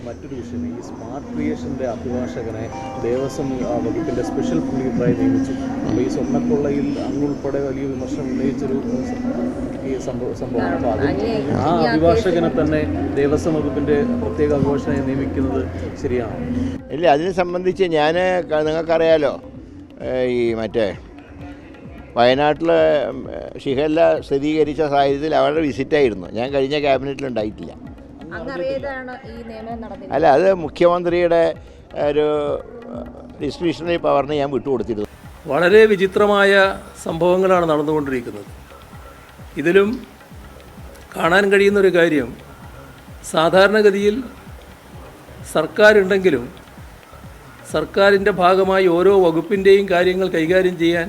മറ്റൊരു വിഷയം, ഈ സ്മാർട്ട് ക്രിയേഷൻ്റെ അഭിഭാഷകനെ ദേവസ്വം വകുപ്പിൻ്റെ സ്പെഷ്യൽ പുള്ളിയായി നിയമിച്ചു. അപ്പോൾ ഈ സ്വർണ്ണക്കൊള്ളയിൽ അങ്ങുൾപ്പെടെ വലിയ വിമർശനം ഉന്നയിച്ചൊരു ഈ സംഭവമാണ്. അപ്പോൾ അതിൽ ആ അഭിഭാഷകനെ തന്നെ ദേവസ്വം വകുപ്പിൻ്റെ പ്രത്യേക അഭിഭാഷകനെ നിയമിക്കുന്നത് ശരിയാണോ? ഇല്ല, അതിനെ സംബന്ധിച്ച് നിങ്ങൾക്കറിയാലോ, ഈ മറ്റേ വയനാട്ടിൽ ഷിഗല്ല സ്ഥിരീകരിച്ച സാഹചര്യത്തിൽ അവരുടെ വിസിറ്റായിരുന്നു. ഞാൻ കഴിഞ്ഞ ക്യാബിനറ്റിലുണ്ടായിട്ടില്ല. അല്ല, അത് മുഖ്യമന്ത്രിയുടെ ഒരു ഡിസ്ക്രിഷണറി പവറിന് ഞാൻ വിട്ടുകൊടുത്തിരുന്നു. വളരെ വിചിത്രമായ സംഭവങ്ങളാണ് നടന്നുകൊണ്ടിരിക്കുന്നത്. ഇതിലും കാണാൻ കഴിയുന്നൊരു കാര്യം, സാധാരണഗതിയിൽ സർക്കാരുണ്ടെങ്കിലും സർക്കാരിൻ്റെ ഭാഗമായി ഓരോ വകുപ്പിൻ്റെയും കാര്യങ്ങൾ കൈകാര്യം ചെയ്യാൻ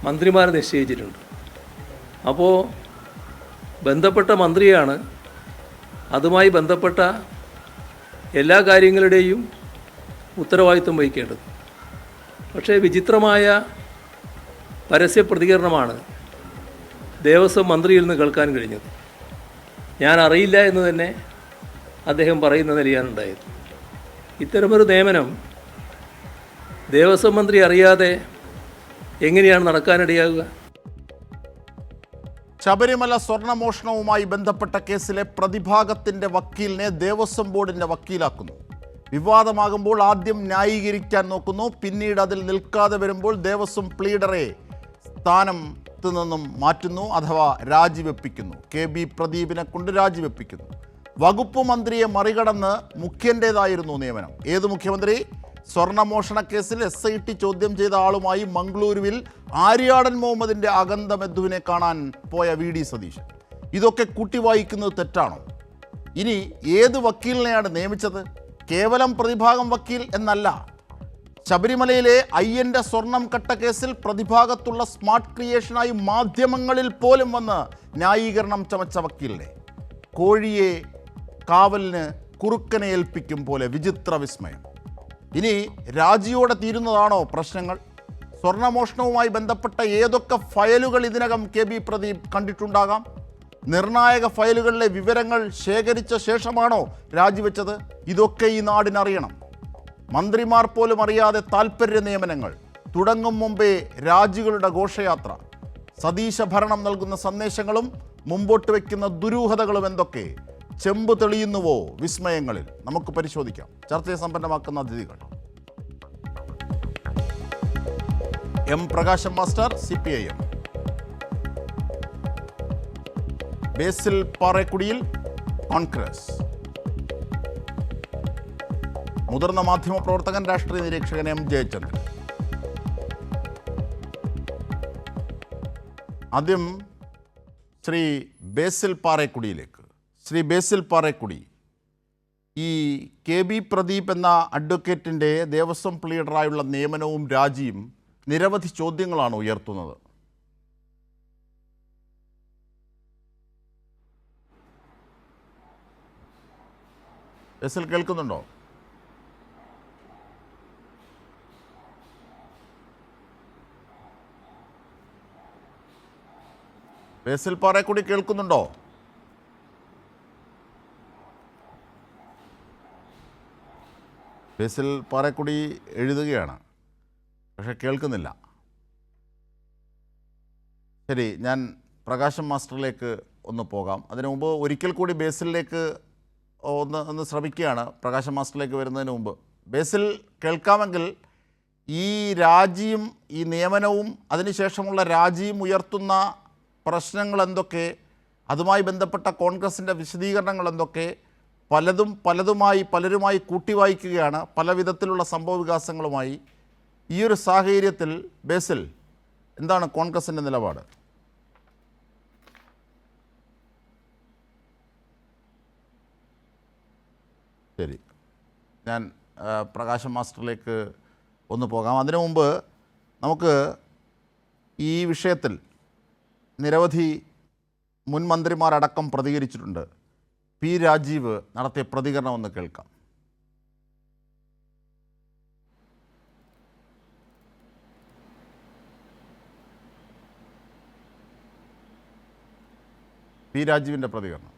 മന്ത്രിമാരെ നിശ്ചയിച്ചിട്ടുണ്ട്. അപ്പോൾ ബന്ധപ്പെട്ട മന്ത്രിയാണ് അതുമായി ബന്ധപ്പെട്ട എല്ലാ കാര്യങ്ങളുടെയും ഉത്തരവാദിത്വം വഹിക്കേണ്ടത്. പക്ഷേ വിചിത്രമായ പരസ്യ പ്രതികരണമാണ് ദേവസ്വം മന്ത്രിയിൽ നിന്ന് കേൾക്കാൻ കഴിഞ്ഞത്. ഞാൻ അറിയില്ല എന്ന് തന്നെ അദ്ദേഹം പറയുന്ന നിലയാണുണ്ടായത്. ഇത്തരമൊരു നിയമനം ദേവസ്വം മന്ത്രി അറിയാതെ എങ്ങനെയാണ് നടക്കാനിടയാകുക? ശബരിമല സ്വർണ്ണമോഷണവുമായി ബന്ധപ്പെട്ട കേസിലെ പ്രതിഭാഗത്തിൻ്റെ വക്കീലിനെ ദേവസ്വം ബോർഡിൻ്റെ വക്കീലാക്കുന്നു. വിവാദമാകുമ്പോൾ ആദ്യം ന്യായീകരിക്കാൻ നോക്കുന്നു, പിന്നീട് അതിൽ നിൽക്കാതെ വരുമ്പോൾ ദേവസ്വം പ്ലീഡറെ സ്ഥാനത്ത് നിന്നും മാറ്റുന്നു അഥവാ രാജിവെപ്പിക്കുന്നു. KB പ്രദീപിനെ കൊണ്ട് രാജിവെപ്പിക്കുന്നു. വകുപ്പ് മന്ത്രിയെ മറികടന്ന് മുഖ്യൻ്റേതായിരുന്നു നിയമനം. ഏത് മുഖ്യമന്ത്രി? സ്വർണ്ണമോഷണ കേസിൽ SIT ചോദ്യം ചെയ്ത ആളുമായി മംഗളൂരുവിൽ ആര്യാടൻ മുഹമ്മദിൻ്റെ അഗന്ത മെദ്ദുവിനെ കാണാൻ പോയ VD സതീശൻ. ഇതൊക്കെ കൂട്ടി വായിക്കുന്നത് തെറ്റാണോ? ഇനി ഏത് വക്കീലിനെയാണ് നിയമിച്ചത്? കേവലം പ്രതിഭാഗം വക്കീൽ എന്നല്ല. ശബരിമലയിലെ അയ്യൻ്റെ സ്വർണം കട്ട കേസിൽ പ്രതിഭാഗത്തുള്ള സ്മാർട്ട് ക്രിയേഷനായി മാധ്യമങ്ങളിൽ പോലും വന്ന് ന്യായീകരണം ചമച്ച വക്കീലിനെ. കോഴിയെ കാവലിന് കുറുക്കനെ ഏൽപ്പിക്കും പോലെ വിചിത്ര വിസ്മയം. ഇനി രാജിയോടെ തീരുന്നതാണോ പ്രശ്നങ്ങൾ? സ്വർണ്ണമോഷണവുമായി ബന്ധപ്പെട്ട ഏതൊക്കെ ഫയലുകൾ ഇതിനകം KB പ്രദീപ് കണ്ടിട്ടുണ്ടാകാം? നിർണായക ഫയലുകളിലെ വിവരങ്ങൾ ശേഖരിച്ച ശേഷമാണോ രാജിവെച്ചത്? ഇതൊക്കെ ഈ നാടിനറിയണം. മന്ത്രിമാർ പോലും അറിയാതെ താൽപ്പര്യ നിയമനങ്ങൾ, തുടങ്ങും മുമ്പേ രാജികളുടെ ഘോഷയാത്ര, സതീശ ഭരണം നൽകുന്ന സന്ദേശങ്ങളും മുമ്പോട്ട് വയ്ക്കുന്ന ദുരൂഹതകളും എന്തൊക്കെ? ചെമ്പ് തെളിയുന്നുവോ വിസ്മയങ്ങളിൽ? നമുക്ക് പരിശോധിക്കാം. ചർച്ചയെ സമ്പന്നമാക്കുന്ന അതിഥികൾ: M പ്രകാശം മാസ്റ്റർ, CPIM; ബേസിൽ പാറേക്കുടിയിൽ, കോൺഗ്രസ്; മുതിർന്ന മാധ്യമപ്രവർത്തകൻ, രാഷ്ട്രീയ നിരീക്ഷകൻ M ജയചന്ദ്രൻ. ആദ്യം ശ്രീ ബേസിൽ പാറേക്കുടിയിലേക്ക്. ശ്രീ ബേസിൽ പാറേക്കുടി, ഈ KB പ്രദീപ് എന്ന അഡ്വക്കേറ്റിൻ്റെ ദേവസ്വം പ്ലീഡറായുള്ള നിയമനവും രാജിയും നിരവധി ചോദ്യങ്ങളാണ് ഉയർത്തുന്നത്. ബേസിൽ കേൾക്കുന്നുണ്ടോ? ബേസിൽ പാറേക്കുടി കേൾക്കുന്നുണ്ടോ? ബേസിൽ പാറേക്കുടി എഴുതുകയാണ്, പക്ഷെ കേൾക്കുന്നില്ല. ശരി, ഞാൻ പ്രകാശം മാസ്റ്ററിലേക്ക് ഒന്ന് പോകാം. അതിനു മുമ്പ് ഒരിക്കൽ കൂടി ബേസിലേക്ക് ഒന്ന് ശ്രമിക്കുകയാണ്. പ്രകാശം മാസ്റ്ററിലേക്ക് വരുന്നതിന് മുമ്പ് ബേസിൽ കേൾക്കാമെങ്കിൽ, ഈ രാജിയും ഈ നിയമനവും അതിനുശേഷമുള്ള രാജിയും ഉയർത്തുന്ന പ്രശ്നങ്ങൾ എന്തൊക്കെ, അതുമായി ബന്ധപ്പെട്ട കോൺഗ്രസിൻ്റെ വിശദീകരണങ്ങൾ എന്തൊക്കെ? പലരുമായി കൂട്ടിവായിക്കുകയാണ്, പല വിധത്തിലുള്ള സംഭവ വികാസങ്ങളുമായി. ഈ ഒരു സാഹചര്യത്തിൽ ബേസിൽ, എന്താണ് കോൺഗ്രസിൻ്റെ നിലപാട്? ശരി, ഞാൻ പ്രകാശം മാസ്റ്ററിലേക്ക് ഒന്ന് പോകാം. അതിനു മുമ്പ് നമുക്ക് ഈ വിഷയത്തിൽ നിരവധി മുൻ മന്ത്രിമാരടക്കം പ്രതികരിച്ചിട്ടുണ്ട്. P രാജീവ് നടത്തിയ പ്രതികരണം ഒന്ന് കേൾക്കാം. പി രാജീവിൻ്റെ പ്രതികരണം.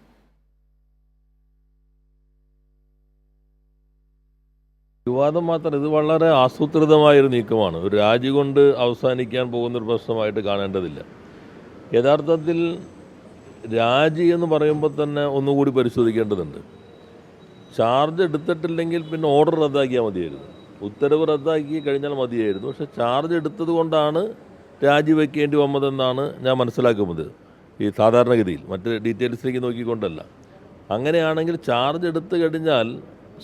വിവാദം മാത്രം, ഇത് വളരെ ആസൂത്രിതമായൊരു നീക്കമാണ്. ഒരു രാജി കൊണ്ട് അവസാനിക്കാൻ പോകുന്നൊരു പ്രശ്നമായിട്ട് കാണേണ്ടതില്ല. യഥാർത്ഥത്തിൽ രാജി എന്ന് പറയുമ്പോൾ തന്നെ ഒന്നുകൂടി പരിശോധിക്കേണ്ടതുണ്ട്. ചാർജ് എടുത്തിട്ടില്ലെങ്കിൽ പിന്നെ ഓർഡർ റദ്ദാക്കിയാൽ മതിയായിരുന്നു, ഉത്തരവ് റദ്ദാക്കി കഴിഞ്ഞാൽ മതിയായിരുന്നു. പക്ഷേ ചാർജ് എടുത്തത് കൊണ്ടാണ് രാജിവെക്കേണ്ടി വന്നതെന്നാണ് ഞാൻ മനസ്സിലാക്കുന്നത് ഈ സാധാരണഗതിയിൽ, മറ്റ് ഡീറ്റെയിൽസിലേക്ക് നോക്കിക്കൊണ്ടല്ല. അങ്ങനെയാണെങ്കിൽ ചാർജ് എടുത്ത് കഴിഞ്ഞാൽ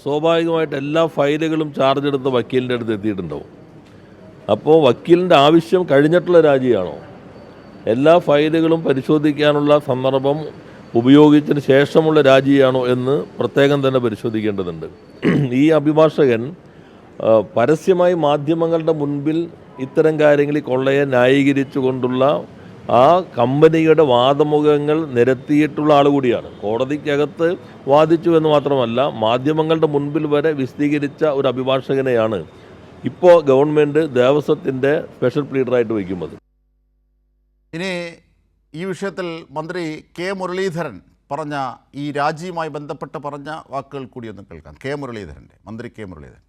സ്വാഭാവികമായിട്ട് എല്ലാ ഫയലുകളും ചാർജ് എടുത്ത് വക്കീലിൻ്റെ അടുത്ത് എത്തിയിട്ടുണ്ടാവും. അപ്പോൾ വക്കീലിൻ്റെ ആവശ്യം കഴിഞ്ഞിട്ടുള്ള രാജിയാണോ? എല്ലാ ഫയലുകളും പരിശോധിക്കാനുള്ള സന്ദർഭം ഉപയോഗിച്ചതിന് ശേഷമുള്ള രാജിയാണോ എന്ന് പ്രത്യേകം തന്നെ പരിശോധിക്കേണ്ടതുണ്ട്. ഈ അഭിഭാഷകൻ പരസ്യമായി മാധ്യമങ്ങളുടെ മുൻപിൽ ഇത്തരം കാര്യങ്ങളിൽ കൊള്ളയെ ന്യായീകരിച്ചുകൊണ്ടുള്ള ആ കമ്പനിയുടെ വാദമുഖങ്ങൾ നിരത്തിയിട്ടുള്ള ആൾ കൂടിയാണ്. കോടതിക്കകത്ത് വാദിച്ചു എന്ന് മാത്രമല്ല, മാധ്യമങ്ങളുടെ മുൻപിൽ വരെ വിശദീകരിച്ച ഒരു അഭിഭാഷകനെയാണ് ഇപ്പോൾ ഗവൺമെൻറ് ദേവസ്വത്തിൻ്റെ സ്പെഷ്യൽ പ്ലീഡറായിട്ട് വയ്ക്കുന്നത്. ഇനി ഈ വിഷയത്തിൽ മന്ത്രി കെ മുരളീധരൻ പറഞ്ഞ ഈ രാജിയുമായി ബന്ധപ്പെട്ട് പറഞ്ഞ വാക്കുകൾ കൂടി ഒന്ന് കേൾക്കാം. മന്ത്രി കെ മുരളീധരൻ.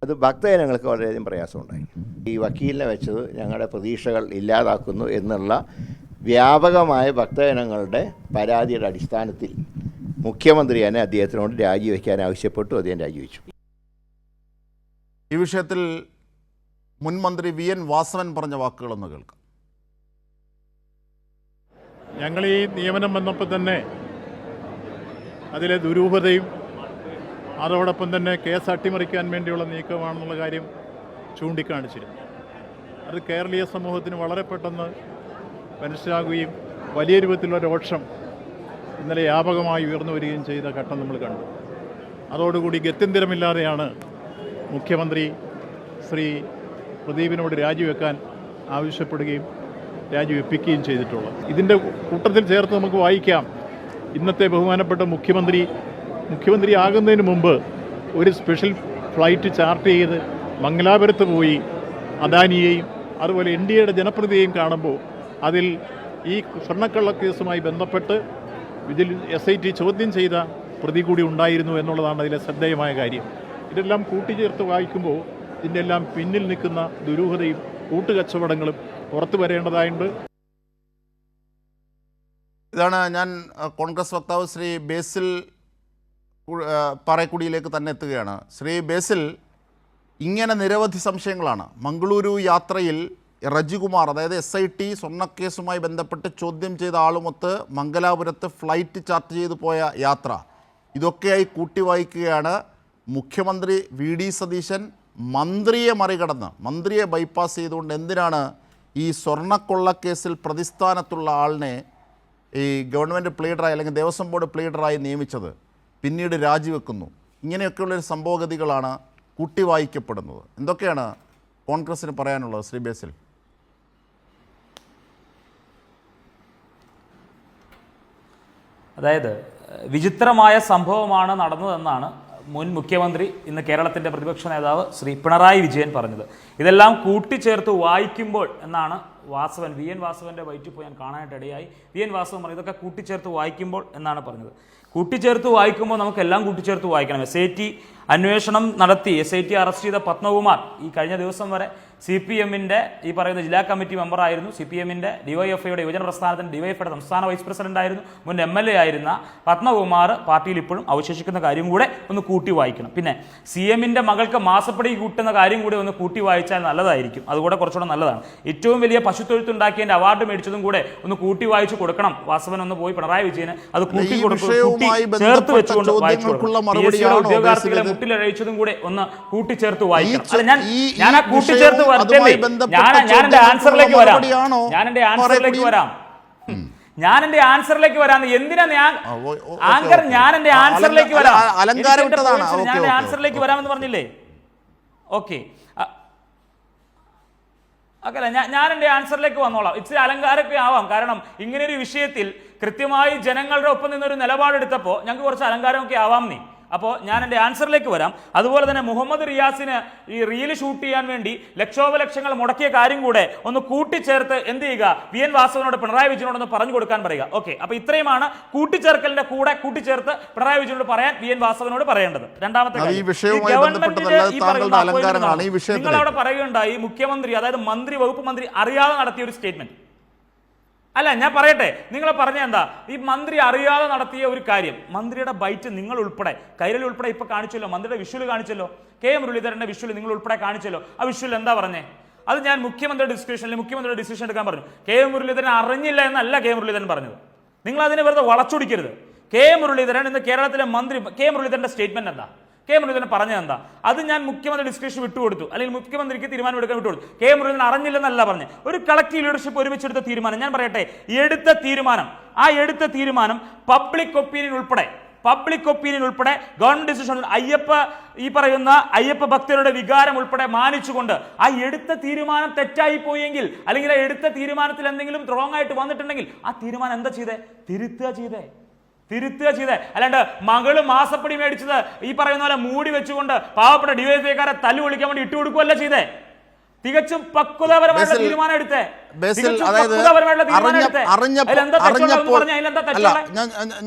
അത് ഭക്തജനങ്ങൾക്ക് വളരെയധികം പ്രയാസമുണ്ടായി. ഈ വക്കീലിനെ വെച്ചത് ഞങ്ങളുടെ പ്രതീക്ഷകൾ ഇല്ലാതാക്കുന്നു എന്നുള്ള വ്യാപകമായ ഭക്തജനങ്ങളുടെ പരാതിയുടെ അടിസ്ഥാനത്തിൽ മുഖ്യമന്ത്രി തന്നെ അദ്ദേഹത്തിനോട് രാജിവെക്കാൻ ആവശ്യപ്പെട്ടു. അദ്ദേഹം രാജിവെച്ചു. ഈ വിഷയത്തിൽ മുൻ മന്ത്രി വി എൻ വാസവൻ പറഞ്ഞ വാക്കുകളൊന്ന് കേൾക്കാം. ഞങ്ങൾ ഈ നിയമനം വന്നപ്പോൾ തന്നെ അതിലെ ദുരൂഹതയും അതോടൊപ്പം തന്നെ കേസ് അട്ടിമറിക്കാൻ വേണ്ടിയുള്ള നീക്കമാണെന്നുള്ള കാര്യം ചൂണ്ടിക്കാണിച്ചിരുന്നു. അത് കേരളീയ സമൂഹത്തിന് വളരെ പെട്ടെന്ന് മനസ്സിലാകുകയും വലിയ രൂപത്തിലുള്ള രോഷം ഇന്നലെ വ്യാപകമായി ഉയർന്നു വരികയും ചെയ്ത ഘട്ടം നമ്മൾ കണ്ടു. അതോടുകൂടി ഗത്യന്തരമില്ലാതെയാണ് മുഖ്യമന്ത്രി ശ്രീ പ്രദീപിനോട് രാജിവെക്കാൻ ആവശ്യപ്പെടുകയും രാജിവെപ്പിക്കുകയും ചെയ്തിട്ടുള്ളത്. ഇതിൻ്റെ കൂട്ടത്തിൽ ചേർത്ത് നമുക്ക് വായിക്കാം, ഇന്നത്തെ ബഹുമാനപ്പെട്ട മുഖ്യമന്ത്രി ആകുന്നതിന് മുമ്പ് ഒരു സ്പെഷ്യൽ ഫ്ലൈറ്റ് ചാർട്ട് ചെയ്ത് മംഗലാപുരത്ത് പോയി അദാനിയെയും അതുപോലെ NDAയുടെ ജനപ്രതിയെയും കാണുമ്പോൾ അതിൽ ഈ സ്വർണ്ണക്കള്ള കേസുമായി ബന്ധപ്പെട്ട് ഇതിൽ SIT ചോദ്യം ചെയ്ത പ്രതി കൂടി ഉണ്ടായിരുന്നു എന്നുള്ളതാണ് അതിലെ ശ്രദ്ധേയമായ കാര്യം. ഇതെല്ലാം കൂട്ടിച്ചേർത്ത് വായിക്കുമ്പോൾ ഇതിൻ്റെ എല്ലാം പിന്നിൽ നിൽക്കുന്ന ദുരൂഹതയും കൂട്ടുകച്ചവടങ്ങളും പുറത്തു വരേണ്ടതായുണ്ട്. ഇതാണ് ഞാൻ കോൺഗ്രസ് വക്താവ് ശ്രീ ബേസിൽ പാറേക്കുടിയിലേക്ക് തന്നെ എത്തുകയാണ്. ശ്രീ ബേസിൽ, ഇങ്ങനെ നിരവധി സംശയങ്ങളാണ്. മംഗളൂരു യാത്രയിൽ റജികുമാർ, അതായത് SIT സ്വർണ്ണക്കേസുമായി ബന്ധപ്പെട്ട് ചോദ്യം ചെയ്ത ആളുമൊത്ത് മംഗലാപുരത്ത് ഫ്ലൈറ്റ് ചാർട്ട് ചെയ്തു പോയ യാത്ര, ഇതൊക്കെയായി കൂട്ടി വായിക്കുകയാണ്. മുഖ്യമന്ത്രി VD സതീശൻ മന്ത്രിയെ മറികടന്ന്, മന്ത്രിയെ ബൈപ്പാസ് ചെയ്തുകൊണ്ട് എന്തിനാണ് ഈ സ്വർണ്ണക്കൊള്ളക്കേസിൽ പ്രതിസ്ഥാനത്തുള്ള ആളിനെ ഈ ഗവൺമെൻറ് പ്ലീഡറായി അല്ലെങ്കിൽ ദേവസ്വം ബോർഡ് പ്ലീഡറായി നിയമിച്ചത്, പിന്നീട് രാജിവെക്കുന്നു? ഇങ്ങനെയൊക്കെയുള്ളൊരു സംഭവഗതികളാണ് കൂട്ടി വായിക്കപ്പെടുന്നത്. എന്തൊക്കെയാണ് കോൺഗ്രസ്സിന് പറയാനുള്ളത് ശ്രീ ബേസിൽ? അതായത് വിചിത്രമായ സംഭവമാണ് നടന്നതെന്നാണ് മുൻ മുഖ്യമന്ത്രി, ഇന്ന് കേരളത്തിൻ്റെ പ്രതിപക്ഷ നേതാവ് ശ്രീ പിണറായി വിജയൻ പറഞ്ഞത്. ഇതെല്ലാം കൂട്ടിച്ചേർത്ത് വായിക്കുമ്പോൾ എന്നാണ് വാസവൻ, വി എൻ വാസവൻ്റെ വയറ്റിൽ പോയി ഞാൻ കാണാനായിട്ട് ഇടയായി. വി എൻ വാസവൻ പറഞ്ഞു ഇതൊക്കെ കൂട്ടിച്ചേർത്ത് വായിക്കുമ്പോൾ എന്നാണ് പറഞ്ഞത്. കൂട്ടിച്ചേർത്ത് വായിക്കുമ്പോൾ നമുക്കെല്ലാം കൂട്ടിച്ചേർത്ത് വായിക്കണം. SIT അന്വേഷണം നടത്തി SIT അറസ്റ്റ് ചെയ്ത പത്മകുമാർ ഈ കഴിഞ്ഞ ദിവസം വരെ CPMൻ്റെ ഈ പറയുന്ന ജില്ലാ കമ്മിറ്റി മെമ്പറായിരുന്നു. CPMൻ്റെ DYFIയുടെ യുവജന പ്രസ്ഥാനത്തിൻ്റെ DYFIയുടെ സംസ്ഥാന വൈസ് പ്രസിഡന്റ് ആയിരുന്നു. മുൻ MLA ആയിരുന്ന പത്മകുമാർ പാർട്ടിയിൽ ഇപ്പോഴും അവശേഷിക്കുന്ന കാര്യം കൂടെ ഒന്ന് കൂട്ടി വായിക്കണം. പിന്നെ CMൻ്റെ മകൾക്ക് മാസപ്പടി കൂട്ടുന്ന കാര്യം കൂടെ ഒന്ന് കൂട്ടി വായിച്ചാൽ നല്ലതായിരിക്കും. അതുകൂടെ കുറച്ചുകൂടെ നല്ലതാണ്. ഏറ്റവും വലിയ പശുത്തൊഴുത്തുണ്ടാക്കിയതിൻ്റെ അവാർഡ് മേടിച്ചതും കൂടെ ഒന്ന് കൂട്ടി വായിച്ചു കൊടുക്കണം. വാസവൻ ഒന്ന് പോയി പിണറായി വിജയന് അത് കൂട്ടി ചേർത്ത് വെച്ചുകൊണ്ട് വായിച്ചു കൊടുക്കണം. ഉദ്യോഗാർത്ഥികളെ മുട്ടിലഴിച്ചതും കൂടെ ഒന്ന് കൂട്ടിച്ചേർത്ത് വായിക്കണം. അല്ല, ഞാൻ ആ കൂട്ടിച്ചേർത്ത് ഞാൻ എന്റെ ആൻസറിലേക്ക് വരാം. എന്തിനാ ഞാൻ ആങ്കർ, ഞാൻ എന്റെ ആൻസറിലേക്ക് വരാമെന്ന് പറഞ്ഞില്ലേ? ഓക്കെ, അല്ല, ഞാൻ എൻ്റെ ആൻസറിലേക്ക് വന്നോളാം. ഇച്ചിരി അലങ്കാരമൊക്കെ ആവാം. കാരണം ഇങ്ങനെയൊരു വിഷയത്തിൽ കൃത്യമായി ജനങ്ങളുടെ ഒപ്പം നിന്നൊരു നിലപാടെടുത്തപ്പോൾ ഞങ്ങൾക്ക് കുറച്ച് അലങ്കാരമൊക്കെ ആവാം. അപ്പോൾ ഞാൻ എൻ്റെ ആൻസറിലേക്ക് വരാം. അതുപോലെ തന്നെ മുഹമ്മദ് റിയാസിന് ഈ റീല് ഷൂട്ട് ചെയ്യാൻ വേണ്ടി ലക്ഷോപലക്ഷങ്ങൾ മുടക്കിയ കാര്യം കൂടെ ഒന്ന് കൂട്ടിച്ചേർത്ത് എന്ത് ചെയ്യുക, VN വാസവനോട് പിണറായി വിജയനോടൊന്ന് പറഞ്ഞു കൊടുക്കാൻ പറയുക. ഓക്കെ, അപ്പൊ ഇത്രയുമാണ് കൂട്ടിച്ചേർക്കലിന്റെ കൂടെ കൂട്ടിച്ചേർത്ത് പിണറായി വിജയനോട് പറയാൻ VN വാസവനോട് പറയേണ്ടത്. രണ്ടാമത്തെ നിങ്ങൾ അവിടെ പറയുകയുണ്ടായി മുഖ്യമന്ത്രി, അതായത് മന്ത്രി, വകുപ്പ് മന്ത്രി അറിയാതെ നടത്തിയ ഒരു സ്റ്റേറ്റ്മെന്റ്. അല്ല, ഞാൻ പറയട്ടെ, നിങ്ങൾ പറഞ്ഞ എന്താ, ഈ മന്ത്രി അറിയാതെ നടത്തിയ ഒരു കാര്യം, മന്ത്രിയുടെ ബൈറ്റ് നിങ്ങൾ ഉൾപ്പെടെ, കൈരളി ഉൾപ്പെടെ ഇപ്പൊ കാണിച്ചല്ലോ, മന്ത്രിയുടെ വിഷ്വൽ കാണിച്ചല്ലോ, കെ മുരളീധരന്റെ വിഷ്വൽ നിങ്ങൾ ഉൾപ്പെടെ കാണിച്ചല്ലോ. ആ വിഷ്വൽ എന്താ പറഞ്ഞേ? അത് ഞാൻ മുഖ്യമന്ത്രിയുടെ ഡിസ്കഷൻ എടുക്കാൻ പറഞ്ഞു. കെ മുരളീധരൻ അറിഞ്ഞില്ല എന്നല്ല കെ മുരളീധരൻ പറഞ്ഞത്. നിങ്ങൾ അതിനെ വെറുതെ വളച്ചൊടിക്കരുത്. കെ മുരളീധരൻ ഇന്ന് കേരളത്തിലെ മന്ത്രി, കെ മുരളീധരന്റെ സ്റ്റേറ്റ്മെന്റ് എന്താ, കെ മുരളീധരൻ പറഞ്ഞത് എന്താ, അത് ഞാൻ മുഖ്യമന്ത്രി ഡിസ്കഷൻ വിട്ടുകൊടുത്തു, അല്ലെങ്കിൽ മുഖ്യമന്ത്രിക്ക് തീരുമാനം എടുക്കാൻ വിട്ടുകൊടുത്തു. കെ മുരളീധരൻ അറിഞ്ഞില്ലെന്നല്ല പറഞ്ഞു. ഒരു കളക്റ്റീവ് ലീഡർഷിപ്പ് ഒരുമിച്ചെടുത്ത തീരുമാനം, ഞാൻ പറയട്ടെ, എടുത്ത തീരുമാനം പബ്ലിക് ഒപ്പീനിയൻ ഉൾപ്പെടെ ഗവൺമെന്റ് ഡിസിഷൻ, ഈ പറയുന്ന അയ്യപ്പ ഭക്തരുടെ വികാരം ഉൾപ്പെടെ മാനിച്ചുകൊണ്ട് ആ എടുത്ത തീരുമാനം തെറ്റായി പോയെങ്കിൽ, അല്ലെങ്കിൽ ആ എടുത്ത തീരുമാനത്തിൽ എന്തെങ്കിലും റോങ് ആയിട്ട് വന്നിട്ടുണ്ടെങ്കിൽ ആ തീരുമാനം എന്താ ചെയ്തേ? തിരുത്തുക ചെയ്തേ. അല്ലാണ്ട് മകള് മാസപ്പടി മേടിച്ചത് ഈ പറയുന്ന പോലെ മൂടി വെച്ചുകൊണ്ട് പാവപ്പെട്ട ഡിവൈഎഫ്ഐക്കാരെ തല്ലു വിളിക്കാൻ വേണ്ടി ഇട്ടുകൊടുക്കുകയല്ല ചെയ്തേ. തികച്ചും പക്വതാപരമായിട്ടുള്ള തീരുമാനം എടുത്തേ.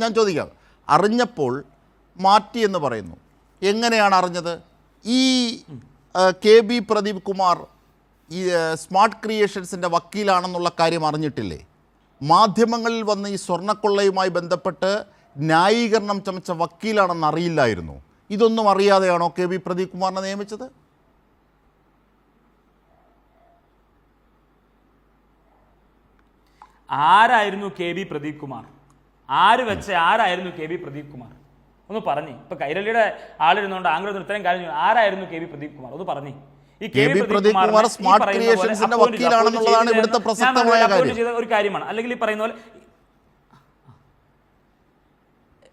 ഞാൻ ചോദിക്കാം, അറിഞ്ഞപ്പോൾ മാറ്റി എന്ന് പറയുന്നു, എങ്ങനെയാണ് അറിഞ്ഞത്? ഈ KB പ്രദീപ് കുമാർ ഈ സ്മാർട്ട് ക്രിയേഷൻസിൻ്റെ വക്കീലാണെന്നുള്ള കാര്യം അറിഞ്ഞിട്ടില്ലേ? മാധ്യമങ്ങളിൽ വന്ന് ഈ സ്വർണ്ണക്കൊള്ളയുമായി ബന്ധപ്പെട്ട് ന്യായീകരണം ചമച്ച വക്കീലാണെന്ന് അറിയില്ലായിരുന്നു. ഇതൊന്നും അറിയാതെയാണോ KB പ്രദീപ് കുമാറിനെ നിയമിച്ചത്? ആരായിരുന്നു KB പ്രദീപ് കുമാർ? ആരായിരുന്നു KB പ്രദീപ് കുമാർ? ഒന്ന് പറഞ്ഞേ. ഇപ്പൊ കൈരളിയുടെ ആളിരുന്നോണ്ട് ആംഗ്ലത്തിൽ ഇത്രയും കാര്യം, ആരായിരുന്നു KB പ്രദീപ് കുമാർ? ഒന്ന് പറഞ്ഞേ. KB പ്രദീപ് കുമാർ സ്മാർട്ട് ക്രിയേഷൻസിന്റെ വക്കീലാണെന്നുള്ളതാണ് ഇവിടുത്തെ പ്രസക്തമായ കാര്യം. ഒരു കാര്യമാണ്, അല്ലെങ്കിൽ ഈ പറയുന്ന പോലെ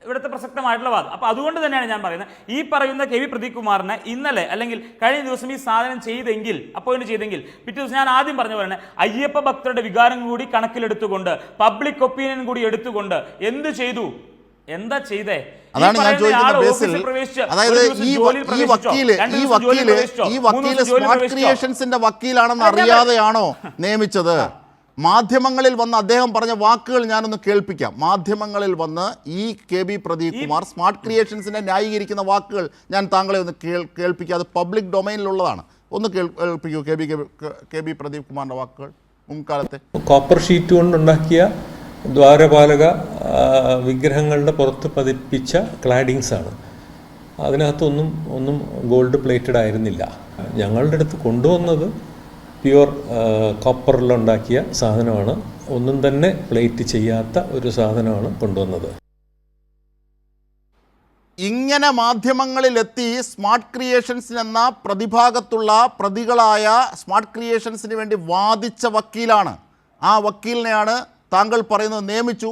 ഇവിടുത്തെ പ്രസക്തമായിട്ടുള്ള വാദം. അപ്പൊ അതുകൊണ്ട് തന്നെയാണ് ഞാൻ പറയുന്നത്, ഈ പറയുന്ന KB പ്രദീപ് കുമാറിനെ ഇന്നലെ അല്ലെങ്കിൽ കഴിഞ്ഞ ദിവസം ഈ സാധനം ചെയ്തെങ്കിൽ, അപ്പോയിന്റ് ചെയ്തെങ്കിൽ, പിറ്റേ ദിവസം ഞാൻ ആദ്യം പറഞ്ഞ പോലെ അയ്യപ്പ ഭക്തരുടെ വികാരം കൂടി കണക്കിലെടുത്തുകൊണ്ട്, പബ്ലിക് ഒപ്പീനിയൻ കൂടി എടുത്തുകൊണ്ട് എന്ത് ചെയ്തു? എന്താ ചെയ്തേ? അതാണ് ഞാൻ ചോദിക്കുന്നത് ബേസിൽ. അതായത് ഈ വക്കീല് സ്മാർട്ട് ക്രിയേഷൻസിന്റെ വക്കീലാണെന്ന് അറിയാതെയാണോ നിയമിച്ചത്? മാധ്യമങ്ങളിൽ വന്ന് അദ്ദേഹം പറഞ്ഞ വാക്കുകൾ ഞാനൊന്ന് കേൾപ്പിക്കാം. മാധ്യമങ്ങളിൽ വന്ന് ഈ KB പ്രദീപ് കുമാർ സ്മാർട്ട് ക്രിയേഷൻസിനെ ന്യായീകരിക്കുന്ന വാക്കുകൾ ഞാൻ താങ്കളെ ഒന്ന് കേൾപ്പിക്കാം. അത് പബ്ലിക് ഡൊമൈനിലുള്ളതാണ്. ഒന്ന് കേൾപ്പിക്കൂ KB പ്രദീപ് കുമാറിന്റെ വാക്കുകൾ. മുൻകാലത്തെ കോപ്പർ ഷീറ്റ് കൊണ്ടുണ്ടാക്കിയ ദ്വാരപാലക വിഗ്രഹങ്ങളുടെ പുറത്ത് പതിപ്പിച്ച ക്ലാഡിങ്സ് ആണ്. അതിനകത്തൊന്നും ഗോൾഡ് പ്ലേറ്റഡ് ആയിരുന്നില്ല. ഞങ്ങളുടെ അടുത്ത് കൊണ്ടുവന്നത് പ്യുവർ കോപ്പറിലുണ്ടാക്കിയ സാധനമാണ്. ഒന്നും തന്നെ പ്ലേറ്റ് ചെയ്യാത്ത ഒരു സാധനമാണ് കൊണ്ടുവന്നത്. ഇങ്ങനെ മാധ്യമങ്ങളിലെത്തി സ്മാർട്ട് ക്രിയേഷൻസ് എന്ന പ്രതിഭാഗത്തുള്ള പ്രതികളായ സ്മാർട്ട് ക്രിയേഷൻസിന് വേണ്ടി വാദിച്ച വക്കീലാണ്. ആ വക്കീലിനെയാണ് താങ്കൾ പറയുന്നത് നിയമിച്ചു,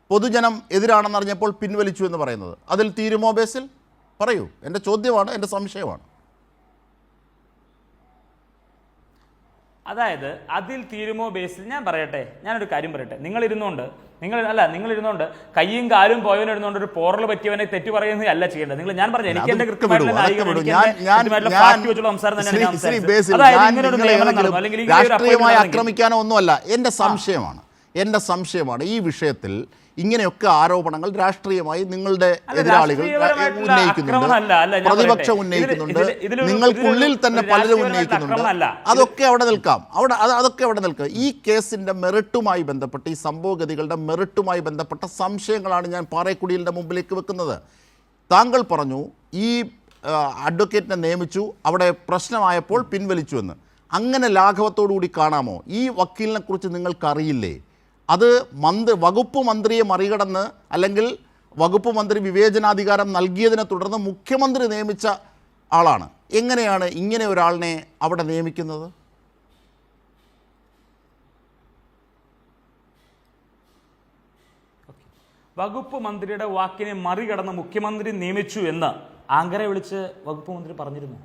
പൊതുജനം എതിരാണെന്നറിഞ്ഞപ്പോൾ പിൻവലിച്ചു എന്ന് പറയുന്നത്. അതിൽ തീരുമോ ബേസിൽ? പറയൂ. എൻ്റെ ചോദ്യമാണ്, എൻ്റെ സംശയമാണ്. അതായത് അതിൽ തീരുമോ ബേസിൽ ഞാൻ പറയട്ടെ, ഞാനൊരു കാര്യം പറയട്ടെ. നിങ്ങളിരുന്നോണ്ട് കയ്യും കാലും പോയവനിരുന്നോണ്ട് ഒരു പോറൽ പറ്റിയവനെ തെറ്റു പറയുന്നത് അല്ല ചെയ്യേണ്ടത്. ഞാൻ പറഞ്ഞു, എനിക്ക് എന്റെ കൃത്യമായിട്ടുള്ള രാഷ്ട്രീയമായി ആക്രമിക്കാനോ ഒന്നുമല്ല. എൻ്റെ സംശയമാണ് ഈ വിഷയത്തിൽ ഇങ്ങനെയൊക്കെ ആരോപണങ്ങൾ രാഷ്ട്രീയമായി നിങ്ങളുടെ എതിരാളികൾ ഉന്നയിക്കുന്നുണ്ട്, പ്രതിപക്ഷം ഉന്നയിക്കുന്നുണ്ട്, നിങ്ങൾക്കുള്ളിൽ തന്നെ പലരും ഉന്നയിക്കുന്നുണ്ട്. അതൊക്കെ അവിടെ നിൽക്കാം. ഈ കേസിൻ്റെ മെറിറ്റുമായി ബന്ധപ്പെട്ട്, ഈ സംഭവഗതികളുടെ മെറിറ്റുമായി ബന്ധപ്പെട്ട സംശയങ്ങളാണ് ഞാൻ പാറേക്കുടിലിൻ്റെ മുമ്പിലേക്ക് വെക്കുന്നത്. താങ്കൾ പറഞ്ഞു ഈ അഡ്വക്കേറ്റിനെ നിയമിച്ചു, അവിടെ പ്രശ്നമായപ്പോൾ പിൻവലിച്ചു എന്ന്. അങ്ങനെ ലാഘവത്തോടു കൂടി കാണാമോ? ഈ വക്കീലിനെ കുറിച്ച് നിങ്ങൾക്കറിയില്ലേ? അത് വകുപ്പ് മന്ത്രിയെ മറികടന്ന്, അല്ലെങ്കിൽ വകുപ്പ് മന്ത്രി വിവേചനാധികാരം നൽകിയതിനെ തുടർന്ന് മുഖ്യമന്ത്രി നിയമിച്ച ആളാണ്. എങ്ങനെയാണ് ഇങ്ങനെ ഒരാളിനെ അവിടെ നിയമിക്കുന്നത്? വകുപ്പ് മന്ത്രിയുടെ വാക്കിനെ മറികടന്ന് മുഖ്യമന്ത്രി നിയമിച്ചു എന്ന് ആങ്കറെ വിളിച്ച് വകുപ്പ് മന്ത്രി പറഞ്ഞിരുന്നു.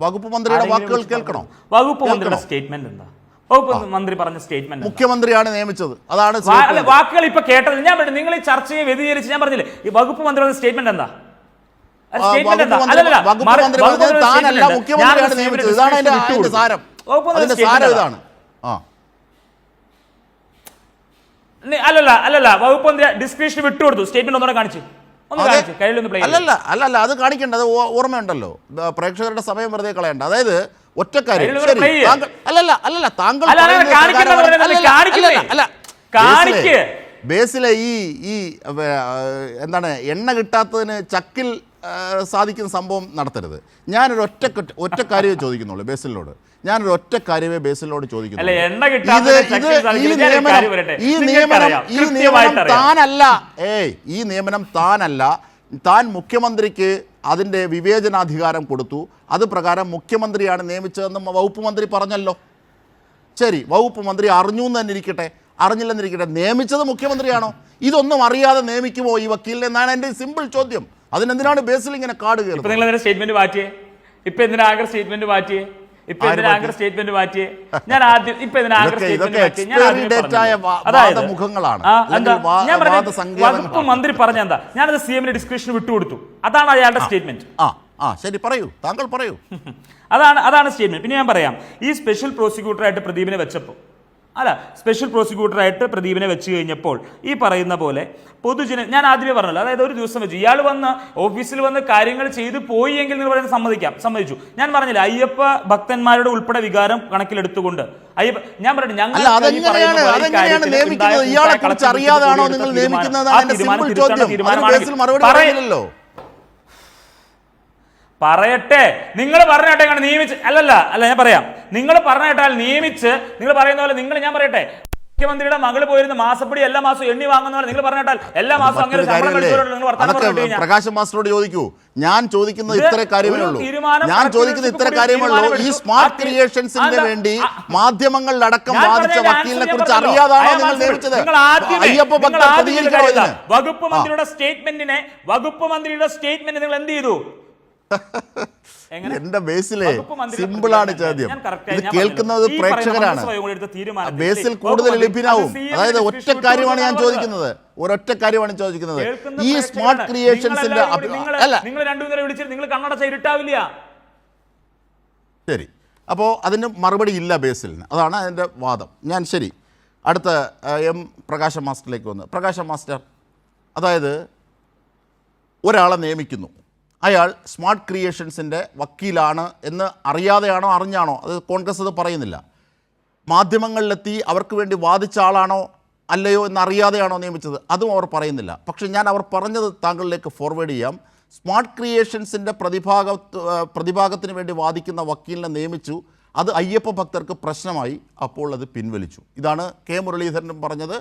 വകുപ്പ് മന്ത്രിയുടെ വാക്കുകൾ കേൾക്കണം. വകുപ്പ് മന്ത്രിയുടെ സ്റ്റേറ്റ്മെന്റ് എന്താ? വകുപ്പ് മന്ത്രി പറഞ്ഞ സ്റ്റേറ്റ്മെന്റ് മുഖ്യമന്ത്രിയാണ് നിയമിച്ചത്. അതാണ് വാക്കുകൾ ഇപ്പൊ കേട്ടത്. ഞാൻ പറഞ്ഞു നിങ്ങൾ ഈ ചർച്ചയെ വ്യതിചരിച്ച് ഞാൻ പറഞ്ഞില്ലേ ഈ വകുപ്പ് മന്ത്രി പറഞ്ഞ സ്റ്റേറ്റ്മെന്റ് എന്താ? താനല്ല മുഖ്യമന്ത്രിയാണ് നിയമിച്ചത്. ഇതാണ് അതിന്റെ സാരം. ഇതാണ്. അല്ലല്ല വകുപ്പ് മന്ത്രി ഡിസ്ക്രിപ്ഷൻ വിട്ടുകൊടുത്തു. സ്റ്റേറ്റ്മെന്റ് ഒന്നുകൂടെ കാണിച്ചു. അല്ലല്ല അത് കാണിക്കേണ്ടത് ഓർമ്മയുണ്ടല്ലോ. പ്രേക്ഷകരുടെ സമയം വെറുതെ കളയണ്ട. അതായത് ഒറ്റക്കാര്യം അല്ലല്ല താങ്കൾ ബേസിലെ ഈ എന്താണ് എണ്ണ കിട്ടാത്തതിന് ചക്കിൽ സാധിക്കുന്ന സംഭവം നടത്തരുത്. ഞാനൊരു ഒറ്റ കാര്യമേ ചോദിക്കുന്നുള്ളൂ ബേസിലോട്. ഞാനൊരു ഒറ്റ കാര്യമേ ബേസിലോട് ചോദിക്കുന്നുള്ളൂ. ഈ നിയമനം താനല്ല, താൻ മുഖ്യമന്ത്രിക്ക് അതിൻ്റെ വിവേചനാധികാരം കൊടുത്തു. അത് പ്രകാരം മുഖ്യമന്ത്രിയാണ് നിയമിച്ചതെന്ന് വകുപ്പ് മന്ത്രി പറഞ്ഞല്ലോ. ശരി, വകുപ്പ് മന്ത്രി അറിഞ്ഞു എന്ന് തന്നെ ഇരിക്കട്ടെ, അറിഞ്ഞില്ലെന്നിരിക്കട്ടെ, നിയമിച്ചത് മുഖ്യമന്ത്രിയാണോ? ഇതൊന്നും അറിയാതെ നിയമിക്കുമോ ഈ വക്കീലിനെ എന്നാണ് എൻ്റെ സിമ്പിൾ ചോദ്യം. അതിനെന്തിനാണ് ബേസിൽ ഇങ്ങനെ കാട് കയറുന്നത്? സ്റ്റേറ്റ്മെന്റ് മാറ്റിയേ? ഇപ്പൊ എന്തിനാ സ്റ്റേറ്റ്മെന്റ് മാറ്റിയേ? സ്റ്റേറ്റ്മെന്റ് മാറ്റിയേ? ഞാൻ ആദ്യം വകുപ്പ് മന്ത്രി പറഞ്ഞ എന്താ? ഞാനത് CM ഡിസ്ക്രിപ്ഷൻ വിട്ടുകൊടുത്തു. അതാണ് അയാളുടെ സ്റ്റേറ്റ്മെന്റ്. ശരി, പറയൂ, താങ്കൾ പറയൂ. അതാണ് സ്റ്റേറ്റ്മെന്റ്. പിന്നെ ഞാൻ പറയാം, ഈ സ്പെഷ്യൽ പ്രോസിക്യൂട്ടറായിട്ട് പ്രദീപിനെ വെച്ചപ്പോൾ സ്പെഷ്യൽ പ്രോസിക്യൂട്ടറായിട്ട് പ്രദീപിനെ വെച്ച് കഴിഞ്ഞപ്പോൾ ഈ പറയുന്ന പോലെ ഞാൻ ആദ്യമേ പറഞ്ഞല്ലോ, അതായത് ഒരു ദിവസം വെച്ച് ഇയാൾ വന്ന് ഓഫീസിൽ വന്ന് കാര്യങ്ങൾ ചെയ്തു പോയി എങ്കിൽ നിങ്ങൾ പറയുന്നത് സമ്മതിച്ചു. ഞാൻ പറഞ്ഞില്ല, അയ്യപ്പ ഭക്തന്മാരുടെ ഉൾപ്പെടെ വികാരം കണക്കിലെടുത്തുകൊണ്ട് ഞാൻ പറഞ്ഞു ഞങ്ങൾ പറയട്ടെ. നിങ്ങൾ പറഞ്ഞേട്ടെ നിയമിച്ച് അല്ല ഞാൻ പറയാം. നിങ്ങൾ പറഞ്ഞേട്ടാൽ നിയമിച്ച് നിങ്ങൾ പറയുന്ന പോലെ ഞാൻ പറയട്ടെ, മുഖ്യമന്ത്രിയുടെ മകള് പോയിരുന്ന മാസപ്പടി എല്ലാ മാസവും എണ്ണി വാങ്ങുന്ന പോലെ നിങ്ങൾ പറഞ്ഞേട്ടാൽ എല്ലാ മാസവും അങ്ങനെ പ്രകാശ് മാസ്റ്ററോട് ചോദിക്കൂ. ഞാൻ ചോദിക്കുന്നത് ഇത്ര കാര്യമേ ഉള്ളൂ. ഈ സ്മാർട്ട് ക്രിയേഷൻസിന് വേണ്ടി മാധ്യമങ്ങളിലടക്കം വാദിച്ച വക്കീലിനെ കുറിച്ച് അറിയാതാണോ നിങ്ങൾ നിയമിച്ചത്? വകുപ്പ് മന്ത്രിയുടെ സ്റ്റേറ്റ്മെന്റ് നിങ്ങൾ എന്ത് ചെയ്തു? എന്റെ ബേസിലെ സിമ്പിളാണ് ചോദ്യം. ഇത് കേൾക്കുന്നത് പ്രേക്ഷകരാണ്. ബേസിൽ കൂടുതൽ ലഭ്യനാവും. അതായത് ഒറ്റ കാര്യമാണ് ഞാൻ ചോദിക്കുന്നത്, ഒരൊറ്റ കാര്യമാണ് ചോദിക്കുന്നത്. ഈ സ്മാർട്ട് ക്രിയേഷൻസിന്റെ ശരി, അപ്പോൾ അതിന് മറുപടി ഇല്ല ബേസിലിന്. അതാണ് അതിൻ്റെ വാദം. ഞാൻ ശരി, അടുത്ത പ്രകാശ മാസ്റ്ററിലേക്ക് വന്ന്. പ്രകാശ മാസ്റ്റർ, അതായത് ഒരാളെ നിയമിക്കുന്നു, അയാൾ സ്മാർട്ട് ക്രിയേഷൻസിൻ്റെ വക്കീലാണ് എന്ന് അറിയാതെയാണോ അറിഞ്ഞാണോ? അത് കോൺഗ്രസ് അത് പറയുന്നില്ല. മാധ്യമങ്ങളിലെത്തി അവർക്ക് വേണ്ടി വാദിച്ച ആളാണോ അല്ലയോ എന്നറിയാതെയാണോ നിയമിച്ചത്? അതും അവർ പറയുന്നില്ല. പക്ഷേ ഞാൻ അവർ പറഞ്ഞത് താങ്കളിലേക്ക് ഫോർവേഡ് ചെയ്യാം. സ്മാർട്ട് ക്രിയേഷൻസിൻ്റെ പ്രതിഭാഗത്തിന് വേണ്ടി വാദിക്കുന്ന വക്കീലിനെ നിയമിച്ചു, അത് അയ്യപ്പ ഭക്തർക്ക് പ്രശ്നമായി, അപ്പോൾ അത് പിൻവലിച്ചു. ഇതാണ് കെ മുരളീധരനും പറഞ്ഞത്,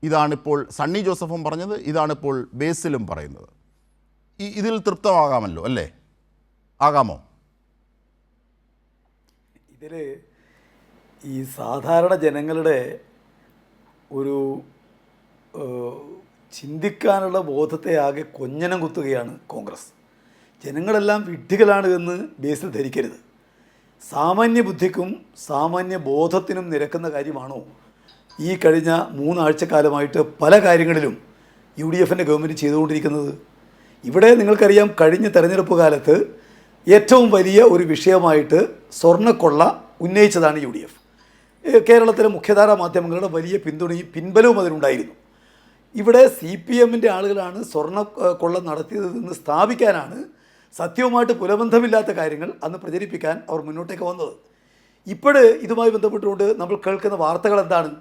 ഇതാണിപ്പോൾ സണ്ണി ജോസഫും പറഞ്ഞത്, ഇതാണിപ്പോൾ ബേസിലും പറയുന്നത്. ഇതിൽ തൃപ്തമാകാമല്ലോ അല്ലേ? ആകാമോ? ഇതിൽ ഈ സാധാരണ ജനങ്ങളുടെ ഒരു ചിന്തിക്കാനുള്ള ബോധത്തെ ആകെ കൊഞ്ഞനം കുത്തുകയാണ് കോൺഗ്രസ്. ജനങ്ങളെല്ലാം വിഡ്ഢികളാണ് എന്ന് ബേസിൽ ധരിക്കരുത്. സാമാന്യ ബുദ്ധിക്കും സാമാന്യ ബോധത്തിനും നിരക്കുന്ന കാര്യമാണോ ഈ കഴിഞ്ഞ 3 ആഴ്ചക്കാലമായിട്ട് പല കാര്യങ്ങളിലും UDFൻ്റെ ഗവൺമെൻറ് ചെയ്തുകൊണ്ടിരിക്കുന്നത്? ഇവിടെ നിങ്ങൾക്കറിയാം, കഴിഞ്ഞ തെരഞ്ഞെടുപ്പ് കാലത്ത് ഏറ്റവും വലിയ ഒരു വിഷയമായിട്ട് സ്വർണ്ണക്കൊള്ള ഉന്നയിച്ചതാണ് UDF. കേരളത്തിലെ മുഖ്യധാരാ മാധ്യമങ്ങളുടെ വലിയ പിന്തുണയും പിൻബലവും അതിനുണ്ടായിരുന്നു. ഇവിടെ CPMൻ്റെ ആളുകളാണ് സ്വർണ്ണക്കൊള്ള നടത്തിയതെന്ന് സ്ഥാപിക്കാനാണ്, സത്യവുമായിട്ട് പുലബന്ധമില്ലാത്ത കാര്യങ്ങൾ അന്ന് പ്രചരിപ്പിക്കാൻ അവർ മുന്നോട്ടേക്ക് വന്നത്. ഇപ്പോഴ് ഇതുമായി ബന്ധപ്പെട്ടുകൊണ്ട് നമ്മൾ കേൾക്കുന്ന വാർത്തകൾ എന്താണ്?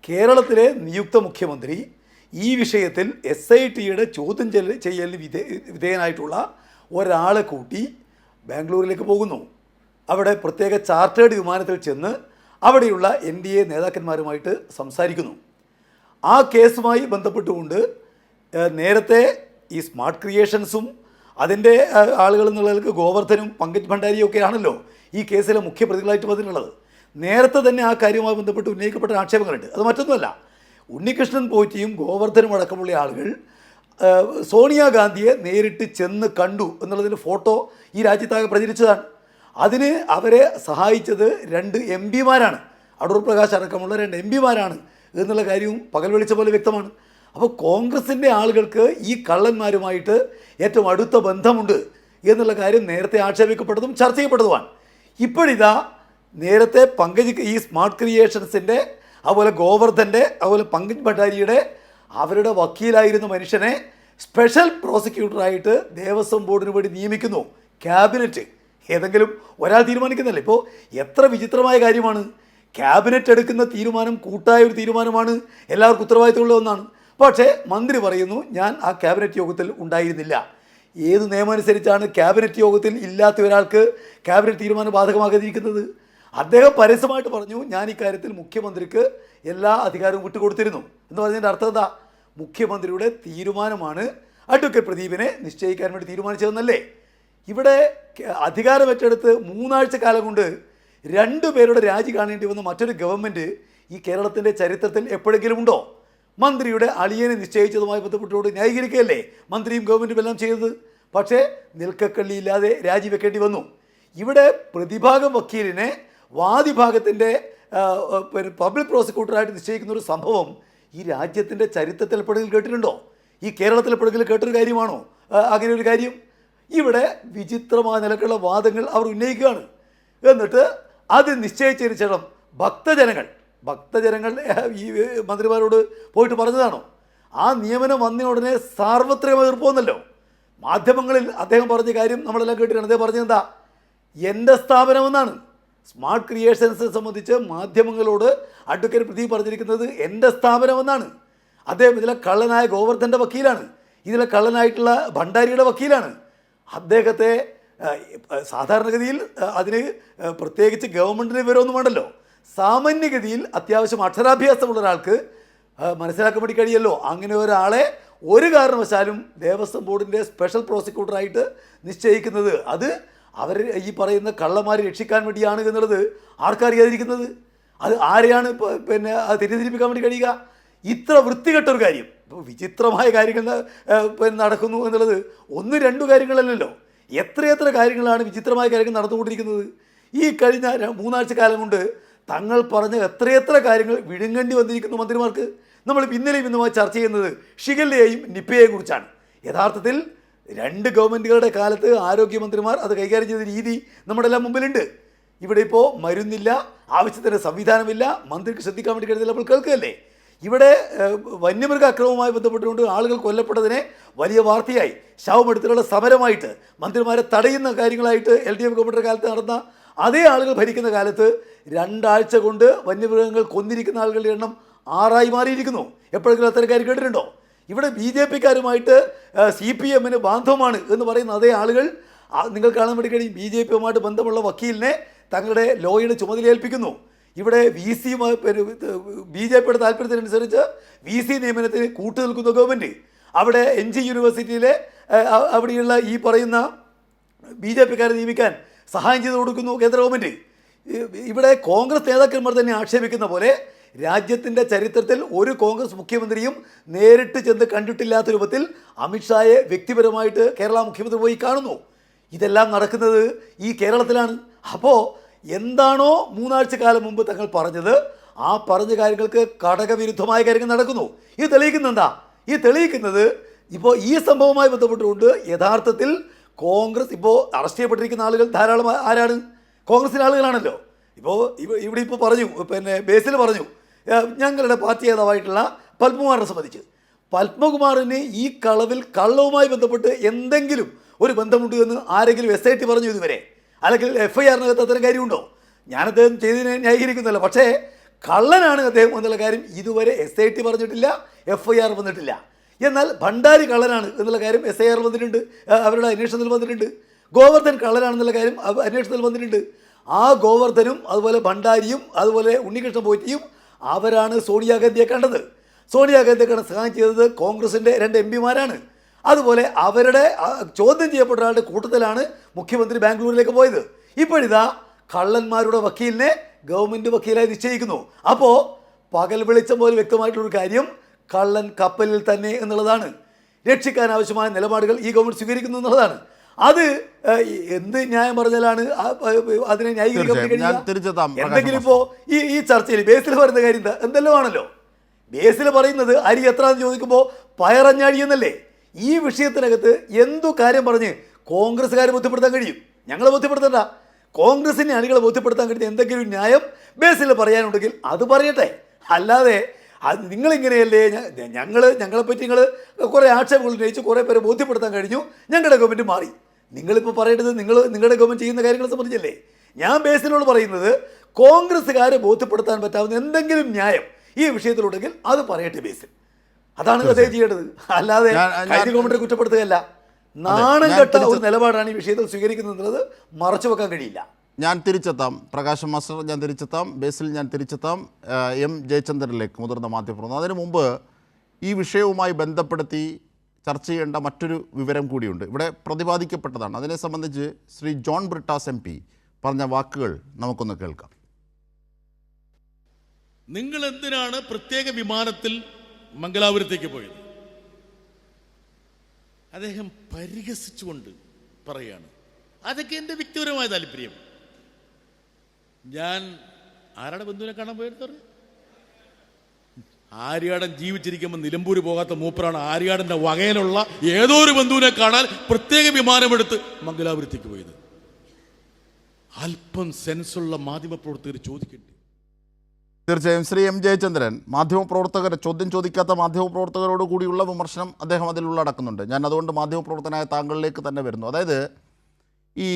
കേരളത്തിലെ നിയുക്ത മുഖ്യമന്ത്രി ഈ വിഷയത്തിൽ SITയുടെ ചോദ്യം ചെയ്യലിന് വിധേയനായിട്ടുള്ള ഒരാളെ കൂട്ടി ബാംഗ്ലൂരിലേക്ക് പോകുന്നു. അവിടെ പ്രത്യേക ചാർട്ടേഡ് വിമാനത്തിൽ ചെന്ന് അവിടെയുള്ള NDA നേതാക്കന്മാരുമായിട്ട് സംസാരിക്കുന്നു. ആ കേസുമായി ബന്ധപ്പെട്ടുകൊണ്ട് നേരത്തെ ഈ സ്മാർട്ട് ക്രിയേഷൻസും അതിൻ്റെ ആളുകൾ എന്നുള്ളവർക്ക് ഗോവർദ്ധനും പങ്കജ് ഭണ്ഡാരിയും ഒക്കെ ആണല്ലോ ഈ കേസിലെ മുഖ്യ പ്രതികളായിട്ട് വന്നിട്ടുള്ളത്. നേരത്തെ തന്നെ ആ കാര്യവുമായി ബന്ധപ്പെട്ട് ഉന്നയിക്കപ്പെട്ട ആക്ഷേപങ്ങളുണ്ട്. അത് മറ്റൊന്നുമല്ല, ഉണ്ണികൃഷ്ണൻ പോറ്റിയും ഗോവർദ്ധനും അടക്കമുള്ള ആളുകൾ സോണിയാഗാന്ധിയെ നേരിട്ട് ചെന്ന് കണ്ടു എന്നുള്ളതിൻ്റെ ഫോട്ടോ ഈ രാജ്യത്താകെ പ്രചരിച്ചതാണ്. അതിന് അവരെ സഹായിച്ചത് 2 MP-മാരാണ്. അടൂർ പ്രകാശ് അടക്കമുള്ള 2 MP-മാരാണ് എന്നുള്ള കാര്യവും പകൽ വെളിച്ച പോലെ വ്യക്തമാണ്. അപ്പോൾ കോൺഗ്രസിൻ്റെ ആളുകൾക്ക് ഈ കള്ളന്മാരുമായിട്ട് ഏറ്റവും അടുത്ത ബന്ധമുണ്ട് എന്നുള്ള കാര്യം നേരത്തെ ആക്ഷേപിക്കപ്പെട്ടതും ചർച്ച ചെയ്യപ്പെട്ടതുമാണ്. ഇപ്പോഴിതാ നേരത്തെ പങ്കജ് ഈ സ്മാർട്ട് ക്രിയേഷൻസിൻ്റെ അതുപോലെ ഗോവർദ്ധൻ്റെ അതുപോലെ പങ്കജ് ഭട്ടാരിയുടെ അവരുടെ വക്കീലായിരുന്ന മനുഷ്യനെ സ്പെഷ്യൽ പ്രോസിക്യൂട്ടറായിട്ട് ദേവസ്വം ബോർഡിന് വേണ്ടി നിയമിക്കുന്നു. ക്യാബിനറ്റ് ഏതെങ്കിലും ഒരാൾ തീരുമാനിക്കുന്നില്ല. ഇപ്പോൾ എത്ര വിചിത്രമായ കാര്യമാണ്. ക്യാബിനറ്റ് എടുക്കുന്ന തീരുമാനം കൂട്ടായ ഒരു തീരുമാനമാണ്, എല്ലാവർക്കും ഉത്തരവാദിത്തമുള്ള ഒന്നാണ്. പക്ഷേ മന്ത്രി പറയുന്നു ഞാൻ ആ ക്യാബിനറ്റ് യോഗത്തിൽ ഉണ്ടായിരുന്നില്ല. ഏത് നിയമം അനുസരിച്ചാണ് ക്യാബിനറ്റ് യോഗത്തിൽ ഇല്ലാത്ത ഒരാൾക്ക് ക്യാബിനറ്റ് തീരുമാനം ബാധകമാകാതിരിക്കുന്നത്? അദ്ദേഹം പരസ്യമായിട്ട് പറഞ്ഞു ഞാൻ ഇക്കാര്യത്തിൽ മുഖ്യമന്ത്രിക്ക് എല്ലാ അധികാരവും വിട്ടുകൊടുത്തിരുന്നു എന്ന് പറഞ്ഞതിൻ്റെ അർത്ഥം എന്താ? മുഖ്യമന്ത്രിയുടെ തീരുമാനമാണ് അഡ്വക്കേറ്റ് പ്രദീപിനെ നിശ്ചയിക്കാൻ വേണ്ടി തീരുമാനിച്ചതെന്നല്ലേ? ഇവിടെ അധികാരം ഏറ്റെടുത്ത് 3 ആഴ്ച കാലം കൊണ്ട് 2 പേരുടെ രാജി കാണേണ്ടി വന്ന മറ്റൊരു ഗവൺമെൻറ് ഈ കേരളത്തിൻ്റെ ചരിത്രത്തിൽ എപ്പോഴെങ്കിലും ഉണ്ടോ? മന്ത്രിയുടെ അളിയനെ നിശ്ചയിച്ചതുമായി ബന്ധപ്പെട്ടുകൊണ്ട് ന്യായീകരിക്കുകയല്ലേ മന്ത്രിയും ഗവൺമെൻറ്റും എല്ലാം ചെയ്തത്. പക്ഷേ നിൽക്കക്കള്ളിയില്ലാതെ രാജിവെക്കേണ്ടി വന്നു. ഇവിടെ പ്രതിഭാഗം വക്കീലിനെ വാദിഭാഗത്തിൻ്റെ പബ്ലിക് പ്രോസിക്യൂട്ടറായിട്ട് നിശ്ചയിക്കുന്ന ഒരു സംഭവം ഈ രാജ്യത്തിൻ്റെ ചരിത്രത്തിൽ എപ്പോഴെങ്കിലും കേട്ടിട്ടുണ്ടോ? ഈ കേരളത്തിൽ എപ്പോഴെങ്കിലും കേട്ടൊരു കാര്യമാണോ അങ്ങനെ ഒരു കാര്യം? ഇവിടെ വിചിത്രമായ നിലക്കുള്ള വാദങ്ങൾ അവർ ഉന്നയിക്കുകയാണ്. എന്നിട്ട് അത് നിശ്ചയിച്ചതിന് ശേഷം ഭക്തജനങ്ങൾ ഈ മന്ത്രിമാരോട് പോയിട്ട് പറഞ്ഞതാണോ? ആ നിയമനം വന്ന ഉടനെ സാർവത്രിക എതിർപ്പ് വന്നല്ലോ. മാധ്യമങ്ങളിൽ അദ്ദേഹം പറഞ്ഞ കാര്യം നമ്മളെല്ലാം കേട്ടിട്ടാണ്. അദ്ദേഹം പറഞ്ഞതെന്താ? എൻ്റെ സ്ഥാപനമെന്നാണ്. സ്മാർട്ട് ക്രിയേഷൻസിനെ സംബന്ധിച്ച് മാധ്യമങ്ങളോട് അഡ്വക്കേറ്റ് പ്രദീപ് പറഞ്ഞിരിക്കുന്നത് എൻ്റെ സ്ഥാപനമെന്നാണ്. അദ്ദേഹം ഇതിലെ കള്ളനായ ഗോവർദ്ധൻ്റെ വക്കീലാണ്, ഇതിലെ കള്ളനായിട്ടുള്ള ഭണ്ഡാരിയുടെ വക്കീലാണ്. അദ്ദേഹത്തെ സാധാരണഗതിയിൽ അതിന് പ്രത്യേകിച്ച് ഗവൺമെൻറ്റിന് വിവരമൊന്നും വേണ്ടല്ലോ. സാമാന്യഗതിയിൽ അത്യാവശ്യം അക്ഷരാഭ്യാസമുള്ള ഒരാൾക്ക് മനസ്സിലാക്കാൻ വേണ്ടി കഴിയല്ലോ. അങ്ങനെ ഒരാളെ ഒരു കാരണവശാലും ദേവസ്വം ബോർഡിൻ്റെ സ്പെഷ്യൽ പ്രോസിക്യൂട്ടറായിട്ട് നിശ്ചയിക്കുന്നത് അത് അവർ ഈ പറയുന്ന കള്ളന്മാരെ രക്ഷിക്കാൻ വേണ്ടിയാണ് എന്നുള്ളത് ആർക്കറിയാതിരിക്കുന്നത്? അത് ആരെയാണ് പിന്നെ തെറ്റിദ്ധരിപ്പിക്കാൻ വേണ്ടി കഴിയുക? ഇത്ര വൃത്തികെട്ടൊരു കാര്യം, വിചിത്രമായ കാര്യങ്ങൾ നടക്കുന്നു എന്നുള്ളത് 1-2 കാര്യങ്ങളല്ലല്ലോ. എത്രയെത്ര കാര്യങ്ങളാണ് വിചിത്രമായ കാര്യങ്ങൾ നടന്നുകൊണ്ടിരിക്കുന്നത്. ഈ കഴിഞ്ഞ 3 ആഴ്ച കാലം കൊണ്ട് തങ്ങൾ പറഞ്ഞ എത്രയെത്ര കാര്യങ്ങൾ വിഴുങ്ങേണ്ടി വന്നിരിക്കുന്നു മന്ത്രിമാർക്ക്. നമ്മൾ ഇന്നലെയും ഇന്നുമായി ചർച്ച ചെയ്യുന്നത് ഷിഗല്ലയെയും നിപ്പയെയും കുറിച്ചാണ്. യഥാർത്ഥത്തിൽ 2 ഗവൺമെൻറ്റുകളുടെ കാലത്ത് ആരോഗ്യമന്ത്രിമാർ അത് കൈകാര്യം ചെയ്ത രീതി നമ്മുടെ എല്ലാം മുമ്പിലുണ്ട്. ഇവിടെ ഇപ്പോൾ മരുന്നില്ല, ആവശ്യത്തിന് സംവിധാനമില്ല, മന്ത്രിക്ക് ശ്രദ്ധിക്കാൻ വേണ്ടി കഴിയുന്നില്ല. നമ്മൾ കേൾക്കുകയല്ലേ? ഇവിടെ വന്യമൃഗ അക്രമവുമായി ബന്ധപ്പെട്ടുകൊണ്ട് ആളുകൾ കൊല്ലപ്പെട്ടതിനെ വലിയ വാർത്തയായി ശവമെടുത്തിലുള്ള സമരമായിട്ട് മന്ത്രിമാരെ തടയുന്ന കാര്യങ്ങളായിട്ട് LDF ഗവൺമെൻറ്റിൻ്റെ കാലത്ത് നടന്ന അതേ ആളുകൾ ഭരിക്കുന്ന കാലത്ത് 2 ആഴ്ച കൊണ്ട് വന്യമൃഗങ്ങൾ കൊന്നിരിക്കുന്ന ആളുകളുടെ എണ്ണം 6ആയി മാറിയിരിക്കുന്നു. എപ്പോഴെങ്കിലും അത്തരം കാര്യം കേട്ടിട്ടുണ്ടോ? ഇവിടെ BJP-ക്കാരുമായിട്ട് CPM-ന് ബാന്ധവമാണ് എന്ന് പറയുന്ന അതേ ആളുകൾ നിങ്ങൾ കാണാൻ വേണ്ടി കഴിയും BJP-യുമായിട്ട് ബന്ധമുള്ള വക്കീലിനെ തങ്ങളുടെ ലോയുടെ ചുമതല ഏൽപ്പിക്കുന്നു. ഇവിടെ VC-യുമായി BJP-യുടെ താല്പര്യത്തിനനുസരിച്ച് VC നിയമനത്തിന് കൂട്ടുനിൽക്കുന്ന ഗവൺമെൻറ്. അവിടെ NG യൂണിവേഴ്സിറ്റിയിലെ അവിടെയുള്ള ഈ പറയുന്ന BJP-ക്കാരെ നിയമിക്കാൻ സഹായം ചെയ്തു കൊടുക്കുന്നു കേന്ദ്ര ഗവൺമെൻറ്. ഇവിടെ കോൺഗ്രസ് നേതാക്കന്മാർ തന്നെ ആക്ഷേപിക്കുന്ന പോലെ രാജ്യത്തിൻ്റെ ചരിത്രത്തിൽ ഒരു കോൺഗ്രസ് മുഖ്യമന്ത്രിയും നേരിട്ട് ചെന്ന് കണ്ടിട്ടില്ലാത്ത രൂപത്തിൽ അമിത്ഷായെ വ്യക്തിപരമായിട്ട് കേരള മുഖ്യമന്ത്രി പോയി കാണുന്നു. ഇതെല്ലാം നടക്കുന്നത് ഈ കേരളത്തിലാണ്. അപ്പോൾ എന്താണോ 3 ആഴ്ച കാലം മുമ്പ് തങ്ങൾ പറഞ്ഞത് ആ പറഞ്ഞ കാര്യങ്ങൾക്ക് ഘടകവിരുദ്ധമായ കാര്യങ്ങൾ നടക്കുന്നു. ഇത് തെളിയിക്കുന്നത് എന്താ? ഈ തെളിയിക്കുന്നത് ഇപ്പോൾ ഈ സംഭവവുമായി ബന്ധപ്പെട്ടുകൊണ്ട് യഥാർത്ഥത്തിൽ കോൺഗ്രസ് ഇപ്പോൾ അറസ്റ്റ് ചെയ്യപ്പെട്ടിരിക്കുന്ന ആളുകൾ ധാരാളം ആരാണ്? കോൺഗ്രസിൻ്റെ ആളുകളാണല്ലോ. ഇപ്പോൾ ഇവിടെ ഇപ്പോൾ പറഞ്ഞു ബേസിൽ പറഞ്ഞു ഞങ്ങളുടെ പാർട്ടി നേതാവായിട്ടുള്ള പത്മകുമാറിനെ സംബന്ധിച്ച്. പത്മകുമാറിന് ഈ കള്ളവുമായി ബന്ധപ്പെട്ട് എന്തെങ്കിലും ഒരു ബന്ധമുണ്ട് എന്ന് ആരെങ്കിലും SIT പറഞ്ഞു ഇതുവരെ? അല്ലെങ്കിൽ FIR-നകത്ത് അത്തരം കാര്യമുണ്ടോ? ഞാൻ അദ്ദേഹം ചെയ്തതിനെ ന്യായീകരിക്കുന്നില്ല. പക്ഷേ കള്ളനാണ് അദ്ദേഹം എന്നുള്ള കാര്യം ഇതുവരെ SIT പറഞ്ഞിട്ടില്ല, FIR വന്നിട്ടില്ല. എന്നാൽ ഭണ്ഡാരി കള്ളനാണ് എന്നുള്ള കാര്യം SIR വന്നിട്ടുണ്ട്, അവരുടെ അന്വേഷണത്തിൽ വന്നിട്ടുണ്ട്. ഗോവർദ്ധൻ കള്ളനാണെന്നുള്ള കാര്യം അന്വേഷണത്തിൽ വന്നിട്ടുണ്ട്. ആ ഗോവർദ്ധനും അതുപോലെ ഭണ്ഡാരിയും അതുപോലെ ഉണ്ണികൃഷ്ണൻ പോറ്റിയും അവരാണ് സോണിയാഗാന്ധിയെ കണ്ടത്. സോണിയാഗാന്ധിയെ കാണാൻ സഹായം ചെയ്തത് കോൺഗ്രസിൻ്റെ 2 MP-മാരാണ്. അതുപോലെ അവരുടെ ചോദ്യം ചെയ്യപ്പെട്ട ഒരാളുടെ കൂട്ടത്തിലാണ് മുഖ്യമന്ത്രി ബാംഗ്ലൂരിലേക്ക് പോയത്. ഇപ്പോഴിതാ കള്ളന്മാരുടെ വക്കീലിനെ ഗവൺമെൻറ് വക്കീലായി നിശ്ചയിക്കുന്നു. അപ്പോൾ പകൽ വെളിച്ചം പോലെ വ്യക്തമായിട്ടുള്ളൊരു കാര്യം കള്ളൻ കപ്പലിൽ തന്നെ എന്നുള്ളതാണ്. രക്ഷിക്കാൻ ആവശ്യമായ നിലപാടുകൾ ഈ ഗവൺമെൻറ് സ്വീകരിക്കുന്നു എന്നുള്ളതാണ്. അത് എന്ത് ന്യായം പറഞ്ഞാലാണ് അതിനെ ന്യായീകരിക്കാൻ തിരിച്ചെത്താം. എന്തെങ്കിലും ഇപ്പോൾ ഈ ചർച്ചയിൽ ബേസിൽ പറയുന്ന കാര്യം എന്തെല്ലാം ആണല്ലോ. ബേസിൽ പറയുന്നത് അരി എത്രയാണെന്ന് ചോദിക്കുമ്പോൾ പയറഞ്ഞാഴി എന്നല്ലേ. ഈ വിഷയത്തിനകത്ത് എന്തു കാര്യം പറഞ്ഞ് കോൺഗ്രസ്സുകാരെ ബോധ്യപ്പെടുത്താൻ കഴിയും? ഞങ്ങളെ ബോധ്യപ്പെടുത്തണ്ട, കോൺഗ്രസിൻ്റെ അണികളെ ബോധ്യപ്പെടുത്താൻ കഴിയുന്ന എന്തെങ്കിലും ന്യായം ബേസിൽ പറയാനുണ്ടെങ്കിൽ അത് പറയട്ടെ. അല്ലാതെ അത് നിങ്ങളിങ്ങനെയല്ലേ, ഞങ്ങളെപ്പറ്റി നിങ്ങൾ കുറേ ആക്ഷേപങ്ങൾ ഉന്നയിച്ച് കുറേ പേരെ ബോധ്യപ്പെടുത്താൻ കഴിഞ്ഞു, ഞങ്ങളുടെ ഗവൺമെൻറ് മാറി. നിങ്ങളിപ്പോൾ പറയേണ്ടത് നിങ്ങളുടെ ഗവൺമെൻറ് ചെയ്യുന്ന കാര്യങ്ങളെ സംബന്ധിച്ചല്ലേ. ഞാൻ ബേസിനോട് പറയുന്നത് കോൺഗ്രസ്സുകാരെ ബോധ്യപ്പെടുത്താൻ പറ്റാവുന്ന എന്തെങ്കിലും ന്യായം ഈ വിഷയത്തിലുണ്ടെങ്കിൽ അത് പറയട്ടെ ബേസിൽ. അതാണ് അദ്ദേഹം ചെയ്യേണ്ടത്. അല്ലാതെ കഴിഞ്ഞ ഗവൺമെൻറ് കുറ്റപ്പെടുത്തുകയല്ല. നാണം കെട്ട ഒരു നിലപാടാണ് ഈ വിഷയത്തിൽ സ്വീകരിക്കുന്നത്, മറച്ചു വെക്കാൻ കഴിയില്ല. ഞാൻ തിരിച്ചെത്താം, പ്രകാശ് മാസ്റ്റർ ഞാൻ തിരിച്ചെത്താം, ബേസിൽ ഞാൻ തിരിച്ചെത്താം, എം ജയചന്ദ്രനിലേക്ക്, മുതിർന്ന മാധ്യമപ്രവർത്തകൻ. അതിനു മുമ്പ് ഈ വിഷയവുമായി ബന്ധപ്പെടുത്തി ചർച്ച ചെയ്യേണ്ട മറ്റൊരു വിവരം കൂടിയുണ്ട്. ഇവിടെ പ്രതിപാദിക്കപ്പെട്ടതാണ്. അതിനെ സംബന്ധിച്ച് ശ്രീ ജോൺ ബ്രിട്ടാസ് MP പറഞ്ഞ വാക്കുകൾ നമുക്കൊന്ന് കേൾക്കാം. നിങ്ങൾ എന്തിനാണ് പ്രത്യേക വിമാനത്തിൽ മംഗലാപുരത്തേക്ക് പോയത്? അദ്ദേഹം പരിഹസിച്ചുകൊണ്ട് പറയാണ്, അതൊക്കെ എൻ്റെ വ്യക്തിപരമായ താല്പര്യം. ഞാൻ ആരുടെ ബന്ധുവിനെ കാണാൻ പോയത്? ആര്യാടൻ ജീവിച്ചിരിക്കുമ്പോൾ നിലമ്പൂർ പോകാത്ത മൂപ്പറാണ് ആര്യാടൻ്റെ വകയിലുള്ള ഏതോ ഒരു ബന്ധുവിനെ കാണാൻ പ്രത്യേക വിമാനമെടുത്ത് മംഗലാപുരത്തേക്ക് പോയത്. അല്പം സെൻസുള്ള മാധ്യമപ്രവർത്തകർ ചോദിക്കേണ്ടി. തീർച്ചയായും ശ്രീ എം ജയചന്ദ്രൻ, ചോദ്യം ചോദിക്കാത്ത മാധ്യമപ്രവർത്തകരോട് കൂടിയുള്ള വിമർശനം അദ്ദേഹം അതിൽ ഉള്ളടക്കുന്നുണ്ട്. ഞാൻ അതുകൊണ്ട് മാധ്യമപ്രവർത്തകനായ താങ്കളിലേക്ക് തന്നെ വരുന്നു. അതായത് ഈ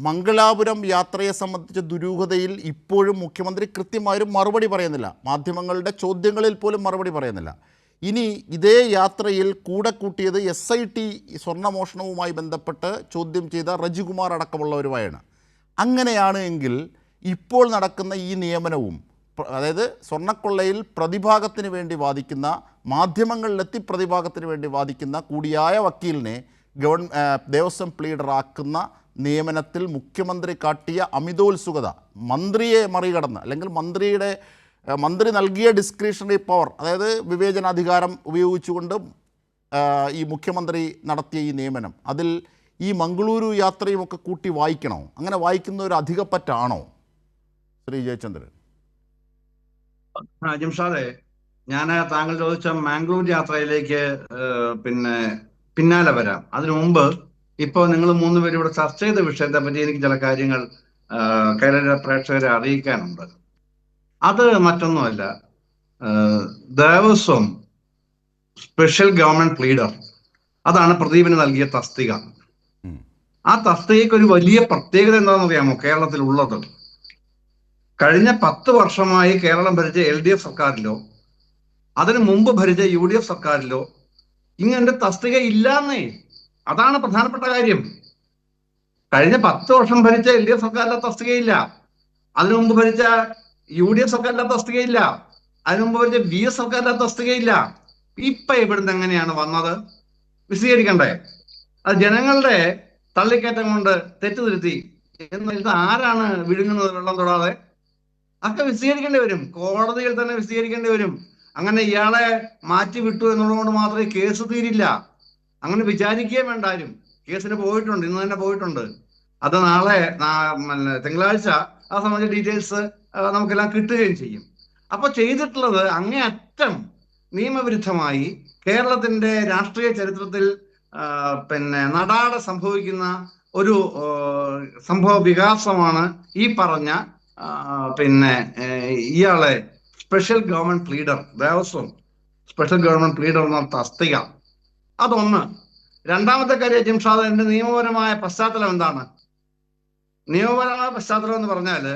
മംഗലാപുരം യാത്രയെ സംബന്ധിച്ച ദുരൂഹതയിൽ ഇപ്പോഴും മുഖ്യമന്ത്രി കൃത്യമായൊരു മറുപടി പറയുന്നില്ല. മാധ്യമങ്ങളുടെ ചോദ്യങ്ങളിൽ പോലും മറുപടി പറയുന്നില്ല. ഇനി ഇതേ യാത്രയിൽ കൂടെ കൂട്ടിയത് SIT സ്വർണ്ണമോഷണവുമായി ബന്ധപ്പെട്ട് ചോദ്യം ചെയ്ത റജികുമാർ അടക്കമുള്ളവരുമായാണ്. അങ്ങനെയാണ് എങ്കിൽ ഇപ്പോൾ നടക്കുന്ന ഈ നിയമനവും, അതായത് സ്വർണ്ണക്കൊള്ളയിൽ പ്രതിഭാഗത്തിന് വേണ്ടി വാദിക്കുന്ന, മാധ്യമങ്ങളിലെത്തി പ്രതിഭാഗത്തിന് വേണ്ടി വാദിക്കുന്ന കൂടിയായ വക്കീലിനെ ദേവസ്വം പ്ലീഡറാക്കുന്ന നിയമനത്തിൽ മുഖ്യമന്ത്രി കാട്ടിയ അമിതോത്സുകത, മന്ത്രിയെ മറികടന്ന്, അല്ലെങ്കിൽ മന്ത്രി നൽകിയ ഡിസ്ക്രിഷണറി പവർ, അതായത് വിവേചനാധികാരം ഉപയോഗിച്ചുകൊണ്ട് ഈ മുഖ്യമന്ത്രി നടത്തിയ ഈ നിയമനം, അതിൽ ഈ മംഗളൂരു യാത്രയുമൊക്കെ കൂട്ടി വായിക്കണോ? അങ്ങനെ വായിക്കുന്ന ഒരു അധികപ്പറ്റാണോ ശ്രീ ജയചന്ദ്രൻ? ജിംഷാദെ, ഞാൻ താങ്കൾ ചോദിച്ച മാംഗ്ലൂർ യാത്രയിലേക്ക് പിന്നാലെ വരാം. അതിനു മുമ്പ് ഇപ്പോൾ നിങ്ങൾ മൂന്നുപേരും ഇവിടെ ചർച്ച ചെയ്ത വിഷയത്തെ പറ്റി എനിക്ക് ചില കാര്യങ്ങൾ കേരള പ്രേക്ഷകരെ അറിയിക്കാനുണ്ട്. അത് മറ്റൊന്നുമല്ല, ദേവസ്വം സ്പെഷ്യൽ ഗവൺമെന്റ് ലീഡർ, അതാണ് പ്രദീപിന് നൽകിയ തസ്തിക. ആ തസ്തികയ്ക്ക് ഒരു വലിയ പ്രത്യേകത എന്താണെന്ന് അറിയാമോ കേരളത്തിലുള്ളത്? കഴിഞ്ഞ 10 വർഷമായി കേരളം ഭരിച്ച LDF സർക്കാരിലോ അതിനു മുമ്പ് ഭരിച്ച UDF സർക്കാരിലോ ഇങ്ങനെ തസ്തിക ഇല്ലാന്നേ. അതാണ് പ്രധാനപ്പെട്ട കാര്യം. കഴിഞ്ഞ 10 വർഷം ഭരിച്ച LDF സർക്കാരിലെ തസ്തികയില്ല, അതിനു മുമ്പ് ഭരിച്ച UDF സർക്കാരിലെ തസ്തികയില്ല, അതിനു മുമ്പ് ഭരിച്ച VS സർക്കാരിലെ തസ്തികയില്ല. ഇപ്പൊ ഇവിടുന്ന് എങ്ങനെയാണ് വന്നത്? വിശദീകരിക്കണ്ടേ? അത് ജനങ്ങളുടെ തള്ളിക്കയറ്റം കൊണ്ട് തെറ്റുതിരുത്തി എന്ന് ഇത് ആരാണ് വിഴുങ്ങുന്നത് വെള്ളം തൊടാതെ? ഒക്കെ വിശദീകരിക്കേണ്ടി വരും, കോടതിയിൽ തന്നെ വിശദീകരിക്കേണ്ടി വരും. അങ്ങനെ ഇയാളെ മാറ്റി വിട്ടു എന്നുള്ളതുകൊണ്ട് മാത്രമേ കേസ് തീരില്ല. അങ്ങനെ വിചാരിക്കുകയും വേണ്ട ആരും. കേസിന് പോയിട്ടുണ്ട്, ഇന്ന് തന്നെ പോയിട്ടുണ്ട്. അത് നാളെ തിങ്കളാഴ്ച ആ സംബന്ധിച്ച ഡീറ്റെയിൽസ് നമുക്കെല്ലാം കിട്ടുകയും ചെയ്യും. അപ്പൊ ചെയ്തിട്ടുള്ളത് അങ്ങേയറ്റം നിയമവിരുദ്ധമായി കേരളത്തിന്റെ രാഷ്ട്രീയ ചരിത്രത്തിൽ നടാടെ സംഭവിക്കുന്ന ഒരു സംഭവ വികാസമാണ് ഈ പറഞ്ഞ ഇയാളെ special government leader, Devaswom special government leader എന്ന തസ്തിക. അതൊന്ന്. രണ്ടാമത്തെ കാര്യം ജിംഷാദിന്റെ നിയമപരമായ പശ്ചാത്തലം എന്താണ്? നിയമപരമായ പശ്ചാത്തലം എന്ന് പറഞ്ഞാല്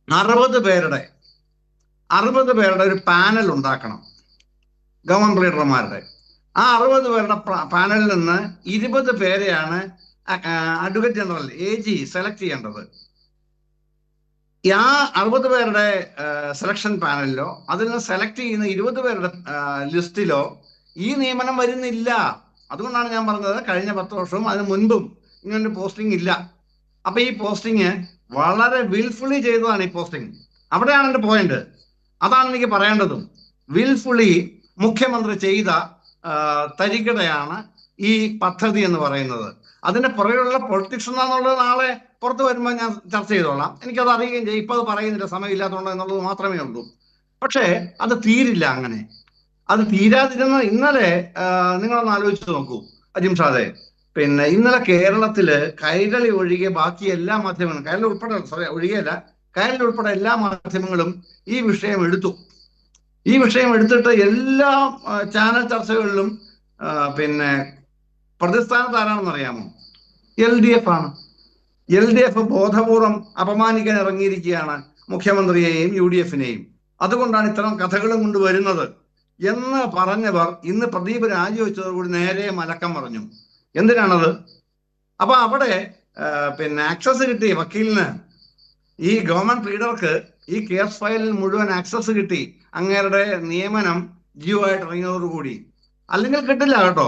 60 പേരുടെ ഒരു പാനൽ ഉണ്ടാക്കണം ഗവൺമെന്റ് ലീഡർമാരുടെ. ആ 60 പേരുടെ പാനലിൽ നിന്ന് 20 പേരെയാണ് അഡ്വക്കേറ്റ് ജനറൽ AG സെലക്ട് ചെയ്യേണ്ടത്. ആ 60 പേരുടെ സെലക്ഷൻ പാനലിലോ അതിൽ നിന്ന് സെലക്ട് ചെയ്യുന്ന 20 പേരുടെ ലിസ്റ്റിലോ ഈ നിയമനം വരുന്നില്ല. അതുകൊണ്ടാണ് ഞാൻ പറഞ്ഞത് കഴിഞ്ഞ 10 വർഷവും അതിന് മുൻപും ഇങ്ങനൊരു പോസ്റ്റിംഗ് ഇല്ല. അപ്പൊ ഈ പോസ്റ്റിംഗ് വളരെ വിൽഫുള്ളി ചെയ്തതാണ്. ഈ പോസ്റ്റിംഗ് അവിടെയാണ് എൻ്റെ പോയിന്റ്. അതാണ് എനിക്ക് പറയേണ്ടതും. വിൽഫുള്ളി മുഖ്യമന്ത്രി ചെയ്ത തരികിടയാണ് ഈ പദ്ധതി എന്ന് പറയുന്നത്. അതിന്റെ പുറകിലുള്ള പൊളിറ്റിക്സ് എന്താണെന്നുള്ളത് നാളെ പുറത്ത് വരുമ്പോൾ ഞാൻ ചർച്ച ചെയ്തോളാം. എനിക്കത് അറിയുകയും ചെയ്യും. ഇപ്പൊ അത് പറയുന്നില്ല, സമയമില്ലാത്തതുകൊണ്ട് എന്നുള്ളത് മാത്രമേ ഉള്ളൂ. പക്ഷേ അത് തീരില്ല അങ്ങനെ. അത് തീരാതിരുന്ന ഇന്നലെ നിങ്ങളൊന്ന് ആലോചിച്ച് നോക്കൂ അജിംഷാദെ. പിന്നെ ഇന്നലെ കേരളത്തില് കൈരളി ഒഴികെ ബാക്കി എല്ലാ മാധ്യമങ്ങളും, കൈരളി ഉൾപ്പെടെ ഒഴികെയല്ല, കൈരളി ഉൾപ്പെടെ എല്ലാ മാധ്യമങ്ങളും ഈ വിഷയം എടുത്തു. ഈ വിഷയം എടുത്തിട്ട് എല്ലാ ചാനൽ ചർച്ചകളിലും പിന്നെ പ്രതിസ്ഥാനത്ത് ആരാണെന്ന് അറിയാമോ? LDF ആണ്. LDF ബോധപൂർവം അപമാനിക്കാൻ ഇറങ്ങിയിരിക്കുകയാണ് മുഖ്യമന്ത്രിയെയും UDF-നെയും. അതുകൊണ്ടാണ് ഇത്തരം കഥകളും കൊണ്ടുവരുന്നത് എന്ന് പറഞ്ഞവർ ഇന്ന് പ്രദീപ് രാജിവെച്ചതോടുകൂടി നേരെ മലക്കം പറഞ്ഞു. എന്തിനാണത്? അപ്പൊ അവിടെ പിന്നെ ആക്സസ് കിട്ടി വക്കീലിന്, ഈ ഗവൺമെന്റ് ലീഡർക്ക് ഈ കേസ് ഫയലിൽ മുഴുവൻ ആക്സസ് കിട്ടി അങ്ങേരുടെ നിയമനം ജിയോ ആയിട്ട് ഇറങ്ങിയതോടുകൂടി. അല്ലെങ്കിൽ കിട്ടില്ല കേട്ടോ.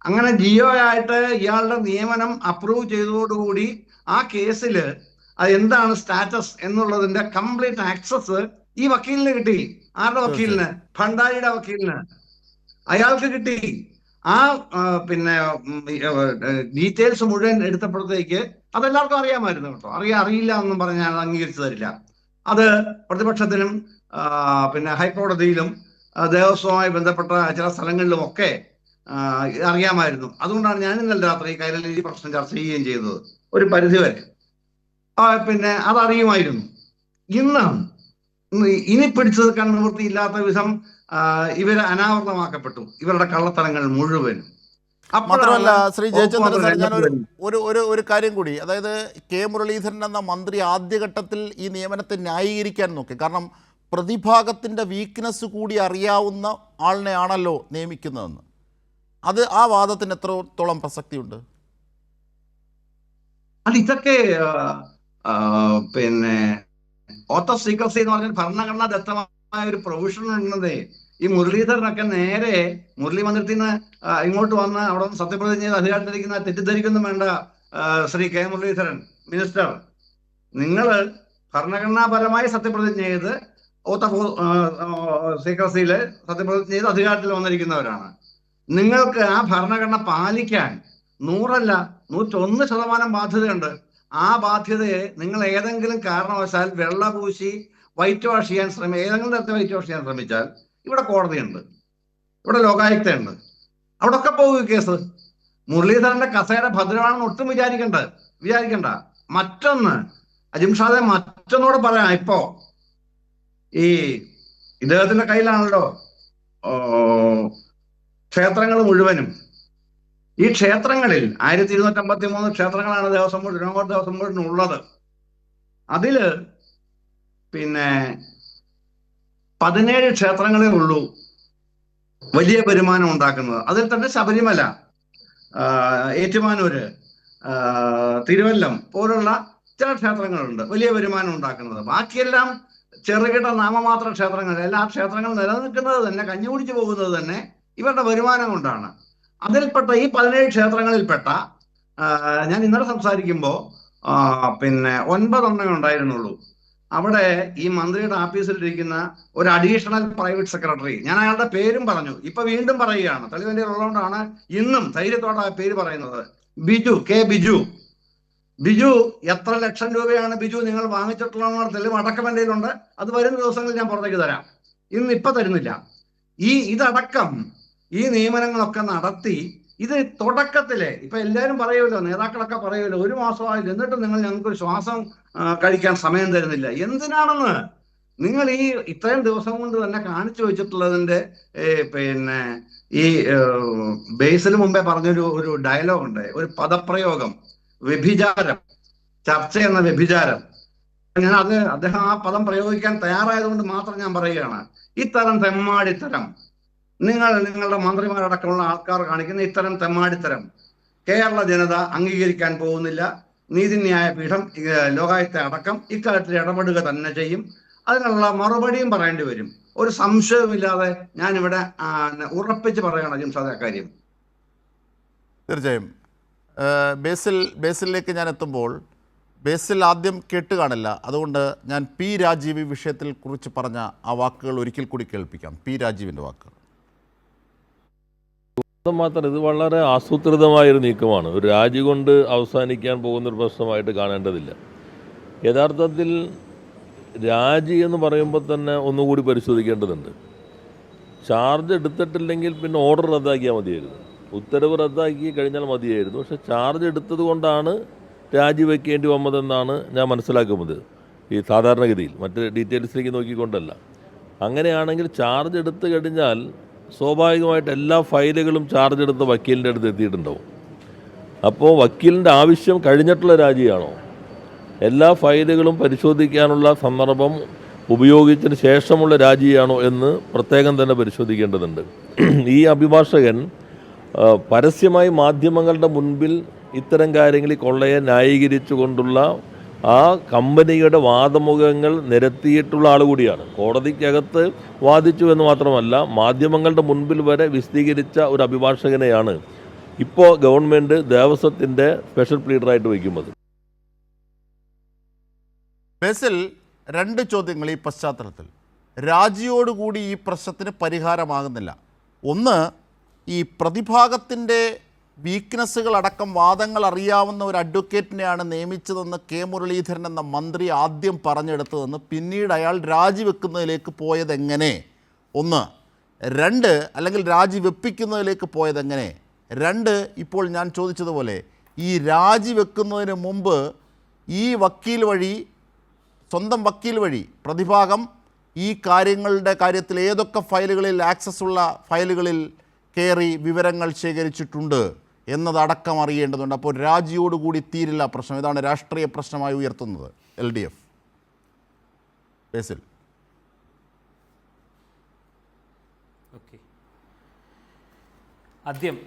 അങ്ങനെ ജിയോ ആയിട്ട് ഇയാളുടെ നിയമനം അപ്രൂവ് ചെയ്തതോടുകൂടി ആ കേസിൽ അത് എന്താണ് സ്റ്റാറ്റസ് എന്നുള്ളതിന്റെ കംപ്ലീറ്റ് ആക്സസ് ഈ വക്കീലിന് കിട്ടി. ആരുടെ വക്കീലിന്? ഭണ്ഡാരിയുടെ വക്കീലിന്. അയാൾക്ക് കിട്ടി. ആ പിന്നെ ഡീറ്റെയിൽസ് മുഴുവൻ എടുത്തപ്പോഴത്തേക്ക് അതെല്ലാവർക്കും അറിയാമായിരുന്നു കേട്ടോ. അറിയില്ല എന്നും പറഞ്ഞാൽ അത് അംഗീകരിച്ചു തരില്ല. അത് പ്രതിപക്ഷത്തിനും പിന്നെ ഹൈക്കോടതിയിലും ദേവസ്വവുമായി ബന്ധപ്പെട്ട ചില സ്ഥലങ്ങളിലും ഒക്കെ അറിയാമായിരുന്നു. അതുകൊണ്ടാണ് ഞാൻ ഇന്നലെ രാത്രി കൈരളി ഈ പ്രശ്നം ചർച്ച ചെയ്യുകയും ചെയ്തത്. ഒരു പരിധിവരെ പിന്നെ അതറിയുമായിരുന്നു. ഇനി പിടിച്ചു നിൽക്കാൻ നിവൃത്തിയില്ലാത്ത വിധം ഇവര് അനാവരണമാക്കപ്പെട്ടു, ഇവരുടെ കള്ളത്തരങ്ങൾ മുഴുവനും. മാത്രമല്ല ശ്രീ ജയചന്ദ്രൻ സാർ, ഞാൻ ഒരു കാര്യം കൂടി, അതായത് കെ മുരളീധരൻ എന്ന മന്ത്രി ആദ്യഘട്ടത്തിൽ ഈ നിയമനത്തെ ന്യായീകരിക്കാൻ നോക്കി. കാരണം പ്രതിഭാഗത്തിൻ്റെ വീക്ക്നെസ് കൂടി അറിയാവുന്ന ആളിനെ ആണല്ലോ നിയമിക്കുന്നതെന്ന്. അത് ആ വാദത്തിന് എത്രത്തോളം പ്രസക്തിയുണ്ട്? അത് ഇതൊക്കെ പിന്നെ ഓത്ത് ഓഫ് സീക്രസി എന്ന് പറഞ്ഞാൽ ഭരണഘടനാ ദത്തമായ ഒരു പ്രൊവിഷൻ ഉണ്ടെന്നേ. ഈ മുരളീധരനൊക്കെ നേരെ മുരളി മന്ദിരത്തിൽ നിന്ന് ഇങ്ങോട്ട് വന്ന് അവിടെ നിന്ന് സത്യപ്രതിജ്ഞ ചെയ്ത് അധികാരത്തിലിരിക്കുന്ന തെറ്റിദ്ധരിക്കൊന്നും വേണ്ട ശ്രീ കെ മുരളീധരൻ മിനിസ്റ്റർ. നിങ്ങൾ ഭരണഘടനാപരമായി സത്യപ്രതിജ്ഞ ചെയ്ത് ഓത്ത് ഓഫ് സീക്രസിയിൽ സത്യപ്രതിജ്ഞ ചെയ്ത് അധികാരത്തിൽ വന്നിരിക്കുന്നവരാണ്. നിങ്ങൾക്ക് ആ ഭരണഘടന പാലിക്കാൻ 100 അല്ല 101% ബാധ്യതയുണ്ട്. ആ ബാധ്യതയെ നിങ്ങൾ ഏതെങ്കിലും കാരണവശാൽ വെള്ളപൂശി വൈറ്റ് വാഷ് ചെയ്യാൻ ഏതെങ്കിലും തരത്തിൽ വൈറ്റ് വാഷ് ചെയ്യാൻ ശ്രമിച്ചാൽ ഇവിടെ കോടതിയുണ്ട്, ഇവിടെ ലോകായുക്തയുണ്ട്, അവിടെ ഒക്കെ പോകും കേസ്. മുരളീധരന്റെ കസേര ഭദ്രമാണെന്ന് ഒട്ടും വിചാരിക്കണ്ട. മറ്റൊന്ന് അജിംഷാദെ, മറ്റൊന്നോട് പറയാം. ഇപ്പോ ഈ ഇദ്ദേഹത്തിന്റെ കയ്യിലാണല്ലോ ക്ഷേത്രങ്ങൾ മുഴുവനും. ഈ ക്ഷേത്രങ്ങളിൽ 1253 ക്ഷേത്രങ്ങളാണ് തിരുവിതാംകൂർ ദേവസ്വം ബോർഡിനുള്ളത്. അതില് പിന്നെ 17 ക്ഷേത്രങ്ങളേ ഉള്ളൂ വലിയ വരുമാനം ഉണ്ടാക്കുന്നത്. അതിൽ തന്നെ ശബരിമല, ഏറ്റുമാനൂര്, തിരുവല്ലം പോലുള്ള ചില ക്ഷേത്രങ്ങളുണ്ട് വലിയ വരുമാനം ഉണ്ടാക്കുന്നത്. ബാക്കിയെല്ലാം ചെറുകിട നാമമാത്ര ക്ഷേത്രങ്ങൾ. എല്ലാ ക്ഷേത്രങ്ങളും നിലനിൽക്കുന്നത് തന്നെ, കഞ്ഞി കുടിച്ചു പോകുന്നത് തന്നെ ഇവരുടെ വരുമാനം കൊണ്ടാണ്. അതിൽപ്പെട്ട ഈ 17 ക്ഷേത്രങ്ങളിൽപ്പെട്ട ഞാൻ ഇന്നലെ സംസാരിക്കുമ്പോൾ പിന്നെ 9 എണ്ണമേ ഉണ്ടായിരുന്നുള്ളൂ. അവിടെ ഈ മന്ത്രിയുടെ ഓഫീസിലിരിക്കുന്ന ഒരു അഡീഷണൽ പ്രൈവറ്റ് സെക്രട്ടറി, ഞാൻ അയാളുടെ പേരും പറഞ്ഞു, ഇപ്പൊ വീണ്ടും പറയുകയാണ്, തെളിവിന്റെ ഉള്ളതുകൊണ്ടാണ് ഇന്നും ധൈര്യത്തോടെ ആ പേര് പറയുന്നത്. ബിജു എത്ര ലക്ഷം രൂപയാണ് ബിജു നിങ്ങൾ വാങ്ങിച്ചിട്ടുള്ള തെളിവ് അടക്കം എൻ്റെ കയ്യിലുണ്ട്. അത് വരുന്ന ദിവസങ്ങളിൽ ഞാൻ പുറത്തേക്ക് തരാം. ഇപ്പൊ തരുന്നില്ല. ഇതടക്കം ഈ നിയമനങ്ങളൊക്കെ നടത്തി ഇത് തുടക്കത്തിലെ ഇപ്പൊ എല്ലാവരും പറയുമല്ലോ, നേതാക്കളൊക്കെ പറയുമല്ലോ, 1 മാസമായില്ല എന്നിട്ട് നിങ്ങൾ ഞങ്ങൾക്ക് ശ്വാസം കഴിക്കാൻ സമയം തരുന്നില്ല. എന്തിനാണെന്ന് നിങ്ങൾ ഈ ഇത്രയും ദിവസം കൊണ്ട് തന്നെ കാണിച്ചു വെച്ചിട്ടുള്ളതിന്റെ പിന്നെ ഈ ബേസിന് മുമ്പേ പറഞ്ഞൊരു ഡയലോഗ് ഉണ്ട്, ഒരു പദപ്രയോഗം, വ്യഭിചാരം, ചർച്ച എന്ന വ്യഭിചാരം. ഞാൻ അദ്ദേഹം ആ പദം പ്രയോഗിക്കാൻ തയ്യാറായതുകൊണ്ട് മാത്രം ഞാൻ പറയുകയാണ്. ഇത്തരം തെമ്മാടിത്തരം, നിങ്ങളുടെ മന്ത്രിമാരടക്കമുള്ള ആൾക്കാർ കാണിക്കുന്ന ഇത്തരം തെമ്മാടിത്തരം കേരള ജനത അംഗീകരിക്കാൻ പോകുന്നില്ല. നീതിന്യായ പീഠം, ലോകായുക്ത അടക്കം ഇക്കാര്യത്തിൽ ഇടപെടുക തന്നെ ചെയ്യും. അതിനുള്ള മറുപടിയും പറയേണ്ടി വരും. ഒരു സംശയവുമില്ലാതെ ഞാനിവിടെ ഉറപ്പിച്ച് പറയുകയാണ് ജിംഷാദ് അക്കാര്യം. തീർച്ചയായും ബേസിലേക്ക് ഞാൻ എത്തുമ്പോൾ ബേസിൽ ആദ്യം കേട്ട് കാണില്ല. അതുകൊണ്ട് ഞാൻ പി രാജീവ് വിഷയത്തിൽ കുറിച്ച് പറഞ്ഞ ആ വാക്കുകൾ ഒരിക്കൽ കൂടി കേൾപ്പിക്കാം. പി രാജീവിൻ്റെ വാക്കുകൾ. മാത്രം ഇത് വളരെ ആസൂത്രിതമായൊരു നീക്കമാണ്. ഒരു രാജി കൊണ്ട് അവസാനിക്കാൻ പോകുന്നൊരു പ്രശ്നമായിട്ട് കാണേണ്ടതില്ല. യഥാർത്ഥത്തിൽ രാജി എന്ന് പറയുമ്പോൾ തന്നെ ഒന്നുകൂടി പരിശോധിക്കേണ്ടതുണ്ട്. ചാർജ് എടുത്തിട്ടില്ലെങ്കിൽ പിന്നെ ഓർഡർ റദ്ദാക്കിയാൽ മതിയായിരുന്നു, ഉത്തരവ് റദ്ദാക്കി കഴിഞ്ഞാൽ മതിയായിരുന്നു. പക്ഷേ ചാർജ് എടുത്തത് കൊണ്ടാണ് രാജിവെക്കേണ്ടി വന്നതെന്നാണ് ഞാൻ മനസ്സിലാക്കുന്നത് ഈ സാധാരണഗതിയിൽ, മറ്റ് ഡീറ്റെയിൽസിലേക്ക് നോക്കിക്കൊണ്ടല്ല. അങ്ങനെയാണെങ്കിൽ ചാർജ് എടുത്തു കഴിഞ്ഞാൽ സ്വാഭാവികമായിട്ട് എല്ലാ ഫയലുകളും ചാർജ് എടുത്ത് വക്കീലിൻ്റെ അടുത്ത് എത്തിയിട്ടുണ്ടാവും. അപ്പോൾ വക്കീലിൻ്റെ ആവശ്യം കഴിഞ്ഞിട്ടുള്ള രാജിയാണോ? എല്ലാ ഫയലുകളും പരിശോധിക്കാനുള്ള സന്ദർഭം ഉപയോഗിച്ചതിന് ശേഷമുള്ള രാജിയാണോ എന്ന് പ്രത്യേകം തന്നെ പരിശോധിക്കേണ്ടതുണ്ട്. ഈ അഭിഭാഷകൻ പരസ്യമായി മാധ്യമങ്ങളുടെ മുൻപിൽ ഇത്തരം കാര്യങ്ങളിൽ കൊള്ളയെ ന്യായീകരിച്ചുകൊണ്ടുള്ള ആ കമ്പനിയുടെ വാദമുഖങ്ങൾ നിരത്തിയിട്ടുള്ള ആൾ കൂടിയാണ്. കോടതിക്കകത്ത് വാദിച്ചു എന്ന് മാത്രമല്ല, മാധ്യമങ്ങളുടെ മുൻപിൽ വരെ വിശദീകരിച്ച ഒരു അഭിഭാഷകനെയാണ് ഇപ്പോൾ ഗവൺമെൻറ് ദേവസ്വത്തിൻ്റെ സ്പെഷ്യൽ പ്ലീഡറായിട്ട് വയ്ക്കുന്നത്. ബേസിൽ, 2 ചോദ്യങ്ങൾ ഈ പശ്ചാത്തലത്തിൽ. രാജിയോടുകൂടി ഈ പ്രശ്നത്തിന് പരിഹാരമാകുന്നില്ല. ഒന്ന്, ഈ പ്രതിഭാഗത്തിൻ്റെ വീക്ക്നെസ്സുകൾ അടക്കം വാദങ്ങൾ അറിയാവുന്ന ഒരു അഡ്വക്കേറ്റിനെയാണ് നിയമിച്ചതെന്ന് കെ മുരളീധരൻ എന്ന മന്ത്രി ആദ്യം പറഞ്ഞെടുത്തതെന്ന് പിന്നീട് അയാൾ രാജിവെക്കുന്നതിലേക്ക് പോയതെങ്ങനെ? ഒന്ന്. 2, അല്ലെങ്കിൽ രാജിവെപ്പിക്കുന്നതിലേക്ക് പോയതെങ്ങനെ? 2, ഇപ്പോൾ ഞാൻ ചോദിച്ചതുപോലെ ഈ രാജിവെക്കുന്നതിന് മുമ്പ് ഈ വക്കീൽ വഴി, സ്വന്തം വക്കീൽ വഴി പ്രതിഭാഗം ഈ കാര്യങ്ങളുടെ കാര്യത്തിൽ ഏതൊക്കെ ഫയലുകളിൽ ആക്സസ് ഉള്ള ഫയലുകളിൽ കയറി വിവരങ്ങൾ ശേഖരിച്ചിട്ടുണ്ട് എന്നതടക്കം അറിയേണ്ടതുണ്ട്. അപ്പോൾ രാജിയോടുകൂടി തീരില്ല പ്രശ്നം. ഇതാണ് രാഷ്ട്രീയ പ്രശ്നമായി ഉയർത്തുന്നത് LDF. ബേസിൽ. ഓക്കെ, ആദ്യം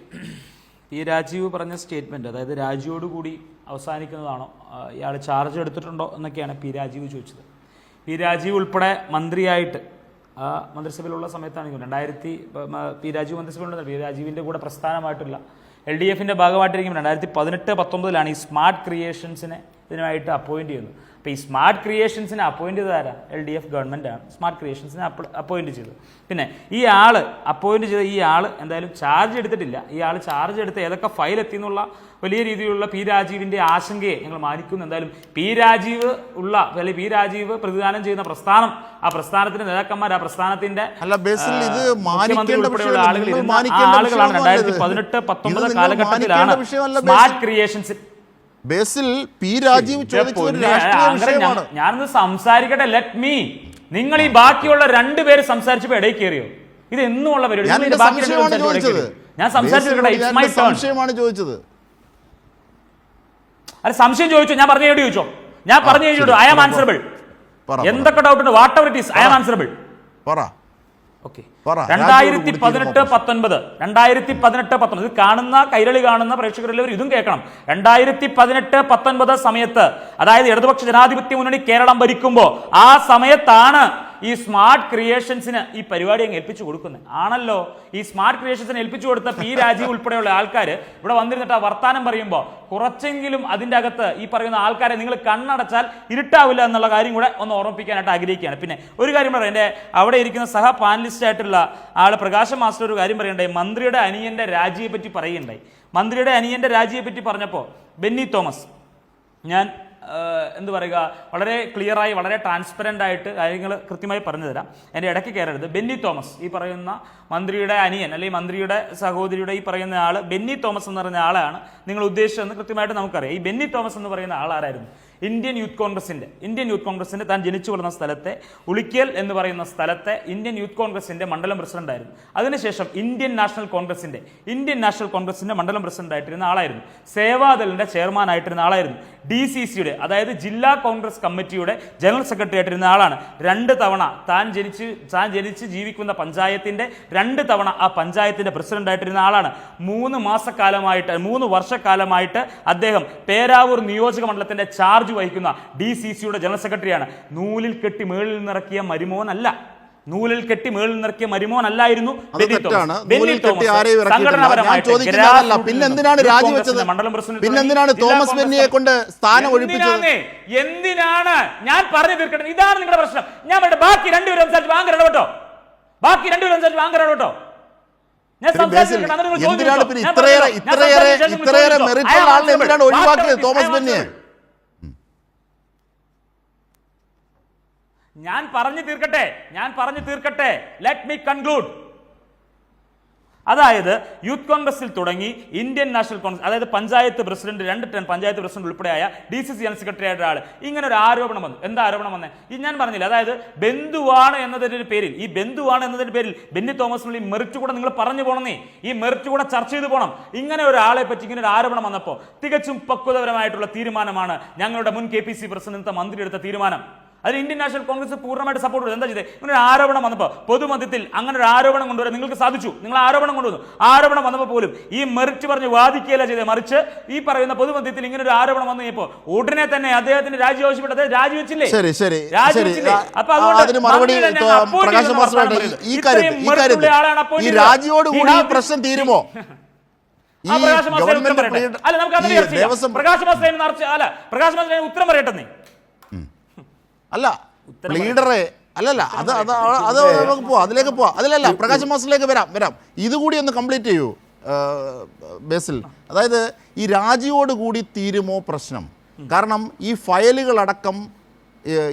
ഈ രാജീവ് പറഞ്ഞ സ്റ്റേറ്റ്മെൻറ്റ്, അതായത് രാജിയോടുകൂടി അവസാനിക്കുന്നതാണോ, ഇയാൾ ചാർജ് എടുത്തിട്ടുണ്ടോ എന്നൊക്കെയാണ് പി രാജീവ് ചോദിച്ചത്. പി രാജീവ് ഉൾപ്പെടെ മന്ത്രിയായിട്ട് മന്ത്രിസഭയിലുള്ള സമയത്താണ് പി രാജീവ് മന്ത്രിസഭയിലുള്ള പി രാജീവിൻ്റെ കൂടെ പ്രസ്ഥാനമായിട്ടുള്ള LDFിൻ്റെ ഭാഗമായിട്ടിരിക്കുമ്പോൾ 2018-19 ഈ സ്മാർട്ട് ക്രിയേഷൻസിനെ ഇതിനായിട്ട് അപ്പോയിൻറ്റ് ചെയ്യുന്നു. അപ്പോൾ ഈ സ്മാർട്ട് ക്രിയേഷൻസിനെ അപ്പോയിൻറ്റ് ചെയ്തത് ആരാ? LDF ഗവൺമെൻറ്റാണ് സ്മാർട്ട് ക്രിയേഷൻസിനെ അപ്പോയിൻറ്റ് ചെയ്തത്. പിന്നെ ഈ ആൾ അപ്പോയിൻറ്റ് ചെയ്ത ഈ ആൾ എന്തായാലും ചാർജ് എടുത്തിട്ടില്ല. ഈ ആൾ ചാർജ് എടുത്ത് ഏതൊക്കെ ഫയൽ എത്തിയെന്നുള്ള വലിയ രീതിയിലുള്ള പി രാജീവിൻ്റെ ആശങ്കയെ ഞങ്ങൾ മാനിക്കുന്നു. എന്തായാലും പി രാജീവ് അല്ലെങ്കിൽ പി രാജീവ് പ്രതിദാനം ചെയ്യുന്ന പ്രസ്ഥാനം, ആ പ്രസ്ഥാനത്തിന്റെ നേതാക്കന്മാർ, ആ പ്രസ്ഥാനത്തിന്റെ മുഖ്യമന്ത്രി ഉൾപ്പെടെയുള്ള ആളുകളാണ് 2018-19 കാലഘട്ടത്തിലാണ് സ്മാർട്ട് ക്രിയേഷൻസ്. ഞാനൊന്ന് സംസാരിക്കട്ടെ, ലെറ്റ് മീ. നിങ്ങൾ ഈ ബാക്കിയുള്ള 2 പേര് സംസാരിച്ചപ്പോ ഇടയിൽ കയറിയോ? ഇത് എന്നുമുള്ള പരിപാടി. ഞാൻ സംസാരിച്ചിട്ടുണ്ട്. ചോദിച്ചത് അല്ല, സംശയം ചോദിച്ചോ? ഞാൻ പറഞ്ഞു ചോദിച്ചോ? ഞാൻ പറഞ്ഞു കഴിഞ്ഞു. I am answerable. എന്തൊക്കെ ഡൗട്ട് ഉണ്ട്, whatever it is, I am answerable. Okay, 2018-19 ഇത് കാണുന്ന കൈരളി കാണുന്ന പ്രേക്ഷകരെല്ലാവരും ഇതും കേൾക്കണം. 2018-19 സമയത്ത്, അതായത് ഇടതുപക്ഷ ജനാധിപത്യ മുന്നണി കേരളം ഭരിക്കുമ്പോൾ ആ സമയത്താണ് ഈ സ്മാർട്ട് ക്രിയേഷൻസിന് ഈ പരിപാടി അങ്ങ് ഏൽപ്പിച്ചു കൊടുക്കുന്നത്. ആണല്ലോ, ഈ സ്മാർട്ട് ക്രിയേഷൻസിന് ഏൽപ്പിച്ചു കൊടുത്ത പി രാജീവ് ഉൾപ്പെടെയുള്ള ആൾക്കാർ ഇവിടെ വന്നിരുന്നിട്ട് ആ വർത്താനം പറയുമ്പോൾ കുറച്ചെങ്കിലും അതിൻ്റെ അകത്ത് ഈ പറയുന്ന ആൾക്കാരെ നിങ്ങൾ കണ്ണടച്ചാൽ ഇരുട്ടാവില്ല എന്നുള്ള കാര്യം കൂടെ ഒന്ന് ഓർമ്മിപ്പിക്കാനായിട്ട് ആഗ്രഹിക്കുകയാണ്. പിന്നെ ഒരു കാര്യം പറയാം, എൻ്റെ അവിടെ ഇരിക്കുന്ന സഹ പാനലിസ്റ്റ് ആയിട്ടുള്ള ആൾ പ്രകാശ് മാസ്റ്റർ ഒരു കാര്യം പറയണ്ടായി. മന്ത്രിയുടെ അനിയൻ്റെ രാജിയെ പറ്റി പറയുകയുണ്ടായി. മന്ത്രിയുടെ അനിയൻ്റെ രാജിയെ പറ്റി പറഞ്ഞപ്പോൾ ബെന്നി തോമസ്, ഞാൻ എന്ത് പറയുക, വളരെ ക്ലിയറായി വളരെ ട്രാൻസ്പെറൻ്റ് ആയിട്ട് കാര്യങ്ങൾ കൃത്യമായി പറഞ്ഞു തരാം, എൻ്റെ ഇടയ്ക്ക് കയറരുത്. ബെന്നി തോമസ്, ഈ പറയുന്ന മന്ത്രിയുടെ അനിയൻ അല്ലെങ്കിൽ മന്ത്രിയുടെ സഹോദരിയുടെ ഈ പറയുന്ന ആൾ ബെന്നി തോമസ് എന്ന് പറയുന്ന ആളാണ് നിങ്ങൾ ഉദ്ദേശിച്ചതെന്ന് കൃത്യമായിട്ട് നമുക്കറിയാം. ഈ ബെന്നി തോമസ് എന്ന് പറയുന്ന ആളാരായിരുന്നു? ഇന്ത്യൻ യൂത്ത് കോൺഗ്രസിൻ്റെ താൻ ജനിച്ചു വളർന്ന സ്ഥലത്തെ ഉളിക്കൽ എന്ന് പറയുന്ന സ്ഥലത്തെ ഇന്ത്യൻ യൂത്ത് കോൺഗ്രസിൻ്റെ മണ്ഡലം പ്രസിഡന്റായിരുന്നു. അതിനുശേഷം ഇന്ത്യൻ നാഷണൽ കോൺഗ്രസിൻ്റെ മണ്ഡലം പ്രസിഡന്റായിട്ടിരുന്ന ആളായിരുന്നു. സേവാദളിൻ്റെ ചെയർമാൻ ആയിട്ടിരുന്ന ആളായിരുന്നു. DCCയുടെ, അതായത് ജില്ലാ കോൺഗ്രസ് കമ്മിറ്റിയുടെ ജനറൽ സെക്രട്ടറി ആയിട്ടിരുന്ന ആളാണ്. 2 തവണ താൻ ജനിച്ച് ജീവിക്കുന്ന പഞ്ചായത്തിൻ്റെ 2 തവണ ആ പഞ്ചായത്തിൻ്റെ പ്രസിഡന്റ് ആയിട്ടിരുന്ന ആളാണ്. 3 വർഷക്കാലമായിട്ട് അദ്ദേഹം പേരാവൂർ നിയോജക മണ്ഡലത്തിൻ്റെ ചാർജ് വഹിക്കുന്ന DCCയുടെ ജനറൽ സെക്രട്ടറിയാണ്. നൂലിൽ കെട്ടി മേളിൽ നിറക്കിയ മരുമോനല്ല. മരുമോനല്ലായിരുന്നു മണ്ഡലം പ്രസിഡന്റ്. എന്തിനാണ് ഞാൻ പറഞ്ഞു തീർക്കട്ടെ? ഇതാണ് നിങ്ങളുടെ പ്രശ്നം. ഞാൻ ബാക്കി 2 പേരും സംസാരിച്ച് വാങ്ങ ഇടപെട്ടോ. എന്തിനാണ് പിന്നെ ഇത്രയേറെ മെറിറ്റുള്ള ആളിനെ എന്തിനാണ് ഒഴിവാക്കിയത് തോമസ് ബെന്നിയെ? ഞാൻ പറഞ്ഞു തീർക്കട്ടെ. Let me conclude. അതായത് യൂത്ത് കോൺഗ്രസിൽ തുടങ്ങി ഇന്ത്യൻ നാഷണൽ കോൺഗ്രസ്, അതായത് panchayat president, 2 term panchayat president ഉൾപ്പെടെയായ DCC ജനറൽ സെക്രട്ടറി ആയ ഒരാൾ ഇങ്ങനെ ഒരു ആരോപണം വന്നു. എന്താ ആരോപണം വന്നേ? ഈ ഞാൻ പറഞ്ഞില്ല, അതായത് ബന്ധുവാണ് എന്നതിന്റെ പേരിൽ ബെന്നി തോമസ് ഈ മെറിറ്റ് കൂടെ നിങ്ങൾ പറഞ്ഞു പോകണമെന്നേ, ഈ മെറിറ്റ് കൂടെ ചർച്ച ചെയ്ത് പോകണം. ഇങ്ങനെ ഒരാളെ പറ്റി ഇങ്ങനെ ഒരു ആരോപണം വന്നപ്പോൾ തികച്ചും പക്വതപരമായിട്ടുള്ള തീരുമാനമാണ് ഞങ്ങളുടെ മുൻ KPC പ്രസിഡന്റ് മന്ത്രി എടുത്ത തീരുമാനം. അതിൽ ഇന്ത്യൻ നാഷണൽ കോൺഗ്രസ് പൂർണ്ണമായിട്ട് സപ്പോർട്ട് ചെയ്തു. എന്താ ചെയ്തത്? ഇങ്ങനെ ഒരു ആരോപണം വന്നപ്പോൾ പൊതുമധ്യത്തിൽ അങ്ങനെ ഒരു ആരോപണം കൊണ്ടുവരാൻ നിങ്ങൾക്ക് സാധിച്ചു. നിങ്ങൾ ആരോപണം കൊണ്ടുവന്നു. ആരോപണം വന്നപ്പോൾ പോലും ഈ മെറിറ്റ് പറഞ്ഞ് വാദിക്കുകയല്ല ചെയ്തത്, മറിച്ച് ഈ പറയുന്ന പൊതുമധ്യത്തിൽ ഇങ്ങനെ ഒരു ആരോപണം വന്നു കഴിഞ്ഞപ്പോൾ ഉടനെ തന്നെ അദ്ദേഹത്തിന് രാജി ആവശ്യപ്പെട്ടത് രാജിവെച്ചില്ലേ? അപ്പൊ ഈ രാജിയോട് കൂടി ഈ പ്രശ്നം തീരുമോ? ഉത്തരം പറയട്ടെ. അല്ല ലീഡറെ അല്ലല്ല അത് നമുക്ക് പോവാം, അതിലേക്ക് പോവാം. അതിലല്ല, പ്രകാശ് മാസ്റ്ററിലേക്ക് വരാം. ഇതുകൂടി ഒന്ന് കംപ്ലീറ്റ് ചെയ്യൂ ബേസിൽ. അതായത് ഈ രാജിയോട് കൂടി തീരുമോ പ്രശ്നം? കാരണം ഈ ഫയലുകളടക്കം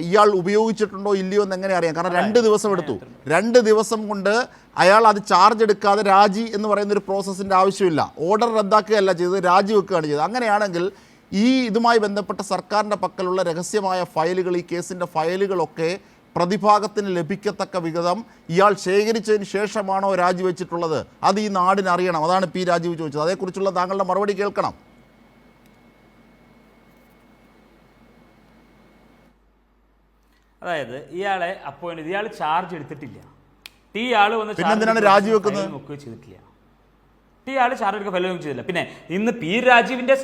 ഇയാൾ ഉപയോഗിച്ചിട്ടുണ്ടോ ഇല്ലയോ എന്ന് എങ്ങനെ അറിയാം? കാരണം 2 ദിവസം എടുത്തു. 2 ദിവസം കൊണ്ട് അയാൾ അത് ചാർജ് എടുക്കാതെ രാജി എന്ന് പറയുന്നൊരു പ്രോസസ്സിൻ്റെ ആവശ്യമില്ല. ഓർഡർ റദ്ദാക്കുകയല്ല ചെയ്തത്, രാജിവെക്കുകയാണ് ചെയ്തത്. അങ്ങനെയാണെങ്കിൽ ഈ ഇതുമായി ബന്ധപ്പെട്ട സർക്കാരിൻ്റെ പക്കലുള്ള രഹസ്യമായ ഫയലുകൾ, ഈ കേസിൻ്റെ ഫയലുകളൊക്കെ പ്രതിഭാഗത്തിന് ലഭിക്കത്തക്ക വിധം ഇയാൾ ശേഖരിച്ചതിന് ശേഷമാണോ രാജിവെച്ചിട്ടുള്ളത്? അത് ഈ നാടിന് അറിയണം. അതാണ് പി രാജീവ് ചോദിച്ചത്. അതേക്കുറിച്ചുള്ള താങ്കളുടെ മറുപടി കേൾക്കണം. അതായത് ഇയാളെ അപ്പോയിന്റ്, ഇയാൾ ചാർജ് എടുത്തിട്ടില്ല. ഇയാൾ വന്ന് പിന്നെന്തിനാണ് രാജിവെക്കുന്നത്? ചെയ്തിട്ടില്ല. ഇയാൾ ചാർജ് എടുക്കാൻ ഫലം ചെയ്തില്ല. പിന്നെ ഇന്ന് പി രാജീവിന്റെ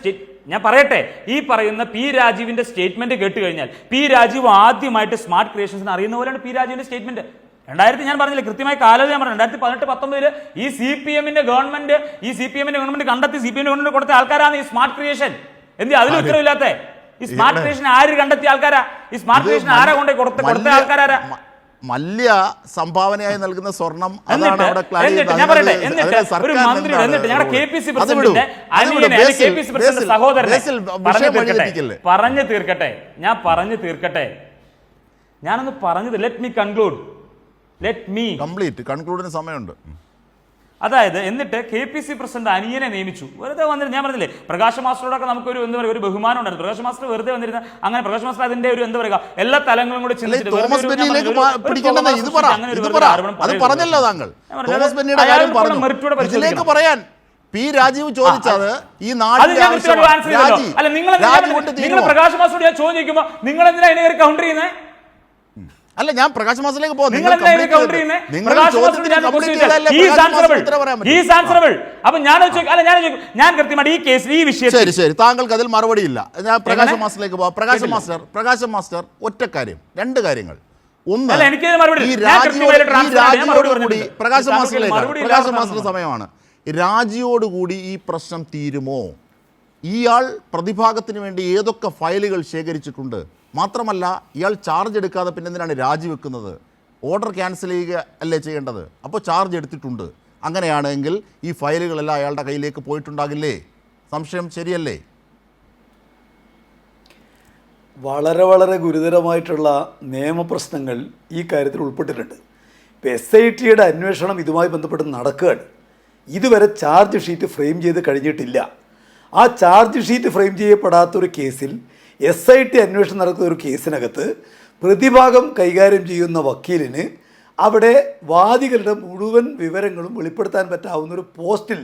ഞാൻ പറയട്ടെ, ഈ പറയുന്ന പി രാജീവിന്റെ സ്റ്റേറ്റ്മെന്റ് കേട്ട് കഴിഞ്ഞാൽ പി രാജീവ് ആദ്യമായിട്ട് സ്മാർട്ട് ക്രിയേഷൻസിന് അറിയുന്ന പോലെയാണ് പി രാജീവിന്റെ സ്റ്റേറ്റ്മെന്റ്. 2000 ഞാൻ പറഞ്ഞില്ല, കൃത്യമായ കാലം ഞാൻ പറഞ്ഞു. 2018-19 ഈ CPM-ന്റെ ഗവൺമെന്റ് കണ്ടെത്തി, CPM ഗവൺമെന്റ് കൊടുത്ത ആൾക്കാരാണ് ഈ സ്മാർട്ട് ക്രിയേഷൻ. എന്ത് അതിൽ ഉത്തരവില്ലാത്ത ഈ സ്മാർട്ട് ക്രിയേഷൻ ആര് കണ്ടെത്തിയ ആൾക്കാരാ? ഈ സ്മാർട്ട് ക്രിയേഷൻ ആരാ കൊണ്ട് കൊടുത്ത ആൾക്കാരാ? മല്യ സംഭാവനയായി നൽകുന്ന സ്വർണം പറഞ്ഞു തീർക്കട്ടെ. ഞാനൊന്ന് പറഞ്ഞത് ലെറ്റ് മീ കംപ്ലീറ്റ് കൺക്ലൂഡിന് സമയമുണ്ട്. അതായത് എന്നിട്ട് KPC പ്രസിഡന്റ് അനിയനെ നിയമിച്ചു. വെറുതെ വന്നിട്ട് ഞാൻ പറഞ്ഞില്ലേ, പ്രകാശ് മാസ്റ്ററോടൊക്കെ നമുക്കൊരു എന്താ പറയുക, ഒരു ബഹുമാനം ഉണ്ടായിരുന്നു. പ്രകാശ് മാസ്റ്റർ വെറുതെ വന്നിരുന്ന അങ്ങനെ പ്രകാശ് മാസ്റ്റർ അതിന്റെ ഒരു എന്താ പറയുക എല്ലാ തലങ്ങളും കൂടി പറയാൻ പി രാജീവ് ചോദിച്ചത് ഈ നാടിന്റെ നിങ്ങൾ പ്രകാശ് മാസ്റ്ററോട് ഞാൻ ചോദിക്കുമ്പോൾ നിങ്ങൾ എന്തിനാ അതിനെ കൗണ്ടർ ചെയ്യുന്നത്? അല്ല, ഞാൻ പ്രകാശ് മാസ്റ്ററിലേക്ക് പോകും. ഞാൻ കൃത്യമായിട്ട് ഈ കേസിൽ ഈ വിഷയം ശരി താങ്കൾക്ക് അതിൽ മറുപടി ഇല്ല. ഞാൻ പ്രകാശ് മാസ്റ്ററിലേക്ക് പോവാം. പ്രകാശ് മാസ്റ്റർ ഒറ്റ കാര്യം, 2 കാര്യങ്ങൾ. ഒന്ന്, ഈ രാജിയോടുകൂടി പ്രകാശ് മാസ്റ്റർ സമയമാണ്. രാജിയോടുകൂടി ഈ പ്രശ്നം തീരുമോ? ഇയാൾ പ്രതിഭാഗത്തിന് വേണ്ടി ഏതൊക്കെ ഫയലുകൾ ശേഖരിച്ചിട്ടുണ്ട്? മാത്രമല്ല, ഇയാൾ ചാർജ് എടുക്കാതെ പിന്നെ എന്തിനാണ് രാജിവെക്കുന്നത്? ഓർഡർ ക്യാൻസൽ ചെയ്യുക അല്ലേ ചെയ്യേണ്ടത്? അപ്പോൾ ചാർജ് എടുത്തിട്ടുണ്ട്. അങ്ങനെയാണെങ്കിൽ ഈ ഫയലുകളെല്ലാം അയാളുടെ കയ്യിലേക്ക് പോയിട്ടുണ്ടാകില്ലേ? സംശയം ശരിയല്ലേ? വളരെ ഗുരുതരമായിട്ടുള്ള നിയമപ്രശ്നങ്ങൾ ഈ കാര്യത്തിൽ ഉൾപ്പെട്ടിട്ടുണ്ട്. ഇപ്പോൾ SITയുടെ അന്വേഷണം ഇതുമായി ബന്ധപ്പെട്ട് നടക്കുകയാണ്. ഇതുവരെ ചാർജ് ഷീറ്റ് ഫ്രെയിം ചെയ്ത് കഴിഞ്ഞിട്ടില്ല. ആ ചാർജ് ഷീറ്റ് ഫ്രെയിം ചെയ്യപ്പെടാത്തൊരു കേസിൽ SIT അന്വേഷണം നടക്കുന്ന ഒരു കേസിനകത്ത് പ്രതിഭാഗം കൈകാര്യം ചെയ്യുന്ന വക്കീലിന് അവിടെ വാദികളുടെ മുഴുവൻ വിവരങ്ങളും വെളിപ്പെടുത്താൻ പറ്റാവുന്നൊരു പോസ്റ്റിൽ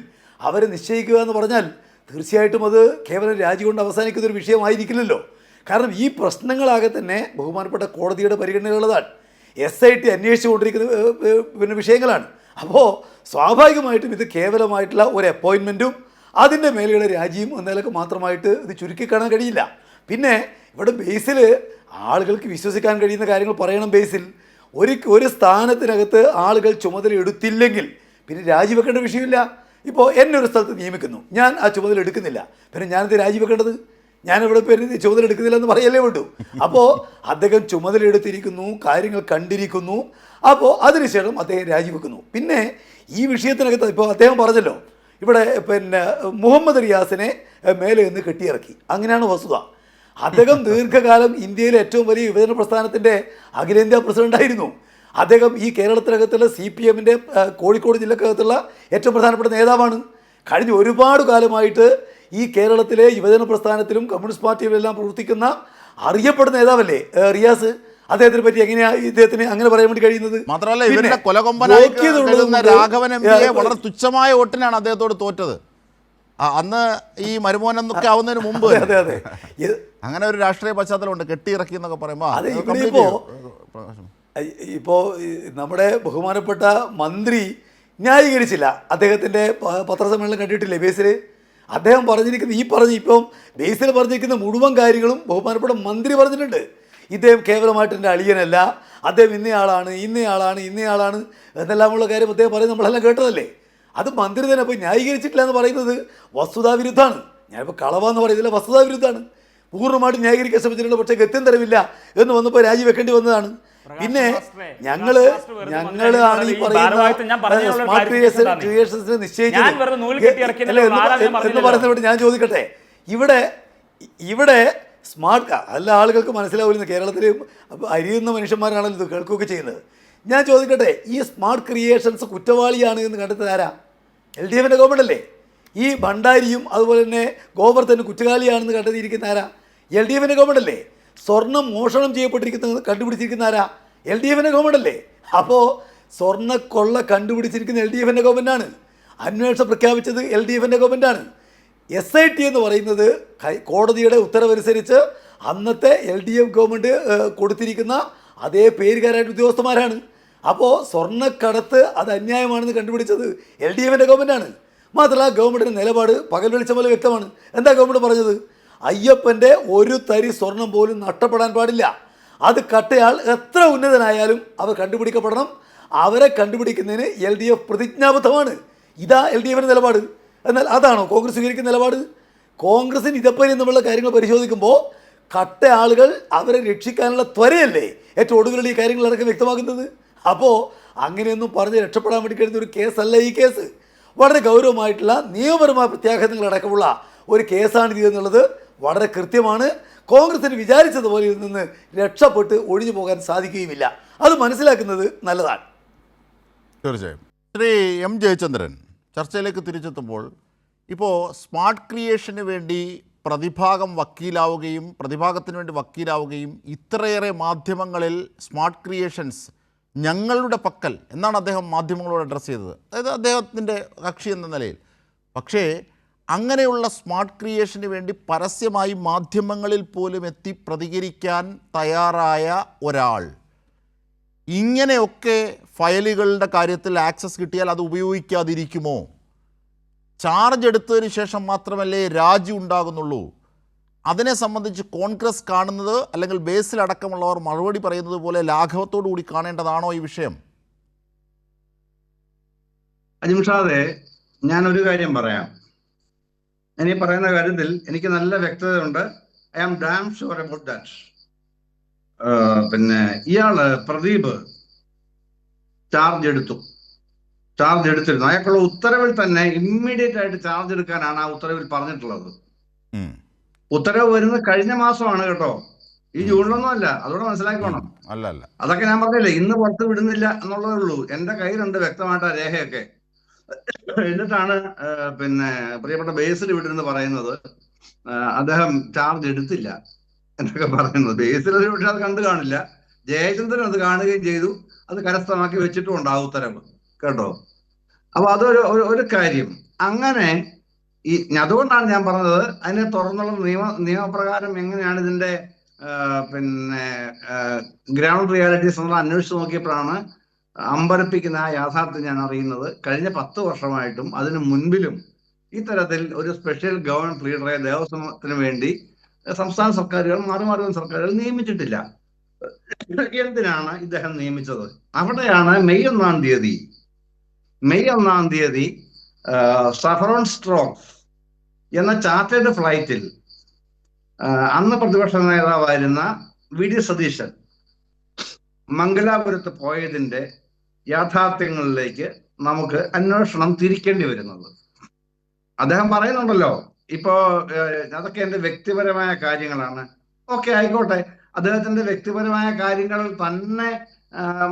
അവരെ നിശ്ചയിക്കുക എന്ന് പറഞ്ഞാൽ തീർച്ചയായിട്ടും അത് കേവലം രാജി കൊണ്ട് അവസാനിക്കുന്നൊരു വിഷയമായിരിക്കില്ലല്ലോ. കാരണം ഈ പ്രശ്നങ്ങളാകെ തന്നെ ബഹുമാനപ്പെട്ട കോടതിയുടെ പരിഗണനയുള്ളതാണ്. SIT അന്വേഷിച്ചുകൊണ്ടിരിക്കുന്ന വിഷയങ്ങളാണ്. അപ്പോൾ സ്വാഭാവികമായിട്ടും ഇത് കേവലമായിട്ടുള്ള ഒരു അപ്പോയിൻമെൻറ്റും അതിൻ്റെ മേലെയുള്ള രാജിയും എന്നതിലൊക്കെ മാത്രമായിട്ട് ഇത് ചുരുക്കി കാണാൻ കഴിയില്ല. പിന്നെ ഇവിടെ ബേസിൽ ആളുകൾക്ക് വിശ്വസിക്കാൻ കഴിയുന്ന കാര്യങ്ങൾ പറയണം. ബേസിൽ ഒരു സ്ഥാനത്തിനകത്ത് ആളുകൾ ചുമതല എടുത്തില്ലെങ്കിൽ പിന്നെ രാജിവെക്കേണ്ട വിഷയമില്ല. ഇപ്പോൾ എന്നെ ഒരു സ്ഥലത്ത് നിയമിക്കുന്നു, ഞാൻ ആ ചുമതല എടുക്കുന്നില്ല, പിന്നെ ഞാനത് രാജിവെക്കേണ്ടത്? ഞാനിവിടെ പേര് ചുമതല എടുക്കുന്നില്ല എന്ന് പറയല്ലേ വേണ്ടു. അപ്പോൾ അദ്ദേഹം ചുമതല എടുത്തിരിക്കുന്നു, കാര്യങ്ങൾ കണ്ടിരിക്കുന്നു, അപ്പോൾ അതിനുശേഷം അദ്ദേഹം രാജിവെക്കുന്നു. പിന്നെ ഈ വിഷയത്തിനകത്ത് ഇപ്പോൾ അദ്ദേഹം പറഞ്ഞല്ലോ, ഇവിടെ പിന്നെ മുഹമ്മദ് റിയാസിനെ മേലെ നിന്ന് കെട്ടിയിറക്കി, അങ്ങനെയാണ് വസ്തുത. അദ്ദേഹം ദീർഘകാലം ഇന്ത്യയിലെ ഏറ്റവും വലിയ യുവജന പ്രസ്ഥാനത്തിൻ്റെ അഖിലേന്ത്യാ പ്രസിഡൻ്റായിരുന്നു. അദ്ദേഹം ഈ കേരളത്തിനകത്തുള്ള CPM-ൻ്റെ കോഴിക്കോട് ജില്ലക്കകത്തുള്ള ഏറ്റവും പ്രധാനപ്പെട്ട നേതാവാണ്. കഴിഞ്ഞ ഒരുപാട് കാലമായിട്ട് ഈ കേരളത്തിലെ യുവജന പ്രസ്ഥാനത്തിലും കമ്മ്യൂണിസ്റ്റ് പാർട്ടിയിലെല്ലാം പ്രവർത്തിക്കുന്ന അറിയപ്പെടുന്ന നേതാവല്ലേ റിയാസ്. അദ്ദേഹത്തിനെ പറ്റി എങ്ങനെയാണ് ഇദ്ദേഹത്തിന് അങ്ങനെ പറയാൻ വേണ്ടി കഴിയുന്നത്? മാത്രമല്ല, ഇവരുടെ കൊലകൊമ്പനായി കരുതുന്ന രാഘവൻ MPയെ വളരെ തുച്ഛമായ വോട്ടിനാണ് അദ്ദേഹത്തോട് തോറ്റത്. അന്ന് ഈ മരുമോനെന്നൊക്കെ ആവുന്നതിന് മുമ്പ്. അതെ. അങ്ങനെ ഒരു രാഷ്ട്രീയ പശ്ചാത്തലമുണ്ട്, കെട്ടിയിറക്കി എന്നൊക്കെ പറയുമ്പോൾ. ഇപ്പോൾ നമ്മുടെ ബഹുമാനപ്പെട്ട മന്ത്രി ന്യായീകരിച്ചില്ല. അദ്ദേഹത്തിൻ്റെ പത്രസമ്മേളനം കണ്ടിട്ടില്ലേ ബേസിൽ? അദ്ദേഹം പറഞ്ഞിരിക്കുന്ന ഇപ്പം ബേസിൽ പറഞ്ഞിരിക്കുന്ന മുഴുവൻ കാര്യങ്ങളും ബഹുമാനപ്പെട്ട മന്ത്രി പറഞ്ഞിട്ടുണ്ട്. ഇദ്ദേഹം കേവലമായിട്ട് എൻ്റെ അളിയനല്ല, അദ്ദേഹം ഇന്നയാളാണ് എന്നെല്ലാമുള്ള കാര്യം അദ്ദേഹം പറയും, നമ്മളെല്ലാം കേട്ടതല്ലേ. അത് മന്ത്രി തന്നെ പോയി ന്യായീകരിച്ചിട്ടില്ല എന്ന് പറയുന്നത് വസ്തുതാവിരുദ്ധമാണ്. ഞാനിപ്പോൾ കളവാന്ന് പറയുന്നില്ല, വസ്തുതാവിരുദ്ധമാണ്. പൂർണ്ണമായിട്ട് ന്യായീകരിക്കാൻ ശ്രമിച്ചിട്ടുണ്ട്, പക്ഷേ ഗത്യം തരവില്ല എന്ന് വന്നപ്പോൾ രാജിവെക്കേണ്ടി വന്നതാണ്. പിന്നെ ഞങ്ങളാണ് ഈ പറയുന്ന സ്മാർട്ട് ക്രിയേഷൻസിനെ നിശ്ചയിച്ചത് എന്ന് പറയുന്നത്. ഞാൻ ചോദിക്കട്ടെ, ഇവിടെ സ്മാർട്ട് എല്ലാ ആളുകൾക്ക് മനസ്സിലാവില്ല, കേരളത്തിൽ അരിയുന്ന മനുഷ്യന്മാരാണല്ലോ ഇത് കേൾക്കുകയൊക്കെ ചെയ്യുന്നത്. ഞാൻ ചോദിക്കട്ടെ, ഈ സ്മാർട്ട് ക്രിയേഷൻസ് കുറ്റവാളിയാണ് എന്ന് കണ്ടെത്തുന്നത് ആരാ? LDFൻ്റെ ഗവൺമെൻറ് അല്ലേ? ഈ ഭണ്ഡാരിയും അതുപോലെ തന്നെ ഗോവർദ്ധനും കുറ്റവാളിയാണെന്ന് കണ്ടെത്തിയിരിക്കുന്ന ആരാ? LDFൻ്റെ ഗവൺമെൻറ് അല്ലേ? സ്വർണം മോഷണം ചെയ്യപ്പെട്ടിരിക്കുന്നത് കണ്ടുപിടിച്ചിരിക്കുന്ന ആരാ? LDFൻ്റെ ഗവൺമെൻറ് അല്ലേ? അപ്പോൾ സ്വർണ്ണക്കൊള്ള കണ്ടുപിടിച്ചിരിക്കുന്ന LDFൻ്റെ ഗവൺമെൻറ്റാണ്. അന്വേഷണം പ്രഖ്യാപിച്ചത് LDFൻ്റെ ഗവൺമെൻറ്റാണ്. SIT എന്ന് പറയുന്നത് കോടതിയുടെ ഉത്തരവനുസരിച്ച് അന്നത്തെ LDF ഗവൺമെൻറ് കൊടുത്തിരിക്കുന്ന അതേ പേരുകാരായിട്ട് ഉദ്യോഗസ്ഥന്മാരാണ്. അപ്പോൾ സ്വർണ്ണക്കടത്ത് അത് അന്യായമാണെന്ന് കണ്ടുപിടിച്ചത് LDFൻ്റെ ഗവൺമെൻറ്റാണ്. മാത്രമല്ല ഗവൺമെൻറ്റിൻ്റെ നിലപാട് പകൽ വെളിച്ചം പോലെ വ്യക്തമാണ്. എന്താ ഗവൺമെൻറ് പറഞ്ഞത്? അയ്യപ്പൻ്റെ ഒരു തരി സ്വർണം പോലും നഷ്ടപ്പെടാൻ പാടില്ല. അത് കട്ടയാൾ എത്ര ഉന്നതനായാലും അവർ കണ്ടുപിടിക്കപ്പെടണം. അവരെ കണ്ടുപിടിക്കുന്നതിന് LDF പ്രതിജ്ഞാബദ്ധമാണ്. ഇതാ LDFൻ്റെ നിലപാട്. എന്നാൽ അതാണോ കോൺഗ്രസ് സ്വീകരിക്കുന്ന നിലപാട്? കോൺഗ്രസിന് ഇതേപോലെ എന്നുള്ള കാര്യങ്ങൾ പരിശോധിക്കുമ്പോൾ കട്ട ആളുകൾ അവരെ രക്ഷിക്കാനുള്ള ത്വരയല്ലേ ഏറ്റവും ഒടുവിലുള്ള ഈ കാര്യങ്ങളടക്കം വ്യക്തമാക്കുന്നത്. അപ്പോൾ അങ്ങനെയൊന്നും പറഞ്ഞ് രക്ഷപ്പെടാൻ വേണ്ടി കഴിയുന്ന ഒരു കേസല്ല ഈ കേസ്. വളരെ ഗൗരവമായിട്ടുള്ള നിയമപരമായ പ്രത്യാഘാതങ്ങളടക്കമുള്ള ഒരു കേസാണിത് എന്നുള്ളത് വളരെ കൃത്യമാണ്. കോൺഗ്രസിന് വിചാരിച്ചതുപോലെ ഇതിൽ നിന്ന് രക്ഷപ്പെട്ട് ഒഴിഞ്ഞു പോകാൻ സാധിക്കുകയുമില്ല. അത് മനസ്സിലാക്കുന്നത് നല്ലതാണ്. തീർച്ചയായും. ശ്രീ M. ജയചന്ദ്രൻ, ചർച്ചയിലേക്ക് തിരിച്ചെത്തുമ്പോൾ ഇപ്പോൾ സ്മാർട്ട് ക്രിയേഷന് വേണ്ടി പ്രതിഭാഗത്തിന് വേണ്ടി വക്കീലാവുകയും ഇത്രയേറെ മാധ്യമങ്ങളിൽ സ്മാർട്ട് ക്രിയേഷൻസ് ഞങ്ങളുടെ പക്കൽ എന്നാണ് അദ്ദേഹം മാധ്യമങ്ങളോട് അഡ്രസ്സ് ചെയ്തത്, അതായത് അദ്ദേഹത്തിൻ്റെ കക്ഷി എന്ന നിലയിൽ. പക്ഷേ അങ്ങനെയുള്ള സ്മാർട്ട് ക്രിയേഷന് വേണ്ടി പരസ്യമായി മാധ്യമങ്ങളിൽ പോലും എത്തി പ്രതികരിക്കാൻ തയ്യാറായ ഒരാൾ ഇങ്ങനെയൊക്കെ ഫയലുകളുടെ കാര്യത്തിൽ ആക്സസ് കിട്ടിയാൽ അത് ഉപയോഗിക്കാതിരിക്കുമോ? ചാർജ് എടുത്തതിന് ശേഷം മാത്രമല്ലേ രാജി ഉണ്ടാകുന്നുള്ളൂ. അതിനെ സംബന്ധിച്ച് കോൺഗ്രസ് കാണുന്നത് അല്ലെങ്കിൽ ബേസിലടക്കമുള്ളവർ മറുപടി പറയുന്നത് പോലെ ലാഘവത്തോടു കൂടി കാണേണ്ടതാണോ ഈ വിഷയം? അജിംഷാദെ, ഞാനൊരു കാര്യം പറയാം. ഞാൻ ഈ പറയുന്ന കാര്യത്തിൽ എനിക്ക് നല്ല വ്യക്തതയുണ്ട്. I am damn sure about that. പിന്നെ ഇയാള് പ്രദീപ് ചാർജ് എടുത്തിരുന്നു. അയാൾക്കുള്ള ഉത്തരവിൽ തന്നെ ഇമ്മീഡിയറ്റ് ആയിട്ട് ചാർജ് എടുക്കാനാണ് ആ ഉത്തരവിൽ പറഞ്ഞിട്ടുള്ളത്. ഉത്തരവ് വരുന്നത് കഴിഞ്ഞ മാസമാണ് കേട്ടോ, ഈ ജൂണിലൊന്നും അല്ല. അതോടെ മനസ്സിലാക്കണം. അല്ല അതൊക്കെ ഞാൻ പറഞ്ഞില്ലേ, ഇന്ന് പുറത്ത് വിടുന്നില്ല എന്നുള്ളതേ ഉള്ളൂ. എന്റെ കയ്യിലുണ്ട് വ്യക്തമായിട്ട് ആ രേഖയൊക്കെ. എന്നിട്ടാണ് പിന്നെ പ്രിയപ്പെട്ട ബേസിൽ വിട്ടിരുന്ന് പറയുന്നത് അദ്ദേഹം ചാർജ് എടുത്തില്ല എന്നൊക്കെ പറയുന്നത്. ബേസിൽ പക്ഷെ അത് കണ്ടു കാണില്ല. ജയചന്ദ്രൻ അത് കാണുകയും ചെയ്തു, അത് കരസ്ഥമാക്കി വെച്ചിട്ടും ആ ഉത്തരവ് കേട്ടോ. അപ്പൊ അതൊരു കാര്യം. അങ്ങനെ അതുകൊണ്ടാണ് ഞാൻ പറഞ്ഞത് അതിനെ തുറന്നുള്ള നിയമപ്രകാരം എങ്ങനെയാണ് ഇതിന്റെ പിന്നെ ഗ്രൗണ്ട് റിയാലിറ്റീസ് നമ്മൾ അന്വേഷിച്ച് നോക്കിയപ്പോഴാണ് അമ്പരപ്പിക്കുന്ന ആ യാഥാർത്ഥ്യം ഞാൻ അറിയുന്നത്. കഴിഞ്ഞ 10 വർഷമായിട്ടും അതിനു മുൻപിലും ഇത്തരത്തിൽ ഒരു സ്പെഷ്യൽ ഗവൺമെന്റ് ലീഡറെ ദേവസ്വത്തിന് വേണ്ടി സംസ്ഥാന സർക്കാരുകൾ മാറി സർക്കാരുകൾ നിയമിച്ചിട്ടില്ല. എന്തിനാണ് ഇദ്ദേഹം നിയമിച്ചത്? അവിടെയാണ് മെയ് 1 തീയതി സഫറോൺ സ്ട്രോക്സ് എന്ന ചാർട്ടേഡ് ഫ്ലൈറ്റിൽ അന്ന് പ്രതിപക്ഷ നേതാവായിരുന്ന VD സതീശൻ മംഗലാപുരത്ത് പോയതിന്റെ യാഥാർത്ഥ്യങ്ങളിലേക്ക് നമുക്ക് അന്വേഷണം തിരിക്കേണ്ടി വരുന്നത്. അദ്ദേഹം പറയുന്നുണ്ടല്ലോ ഇപ്പോ അതൊക്കെ എൻ്റെ വ്യക്തിപരമായ കാര്യങ്ങളാണ്. ഓക്കെ, ആയിക്കോട്ടെ. അദ്ദേഹത്തിന്റെ വ്യക്തിപരമായ കാര്യങ്ങൾ തന്നെ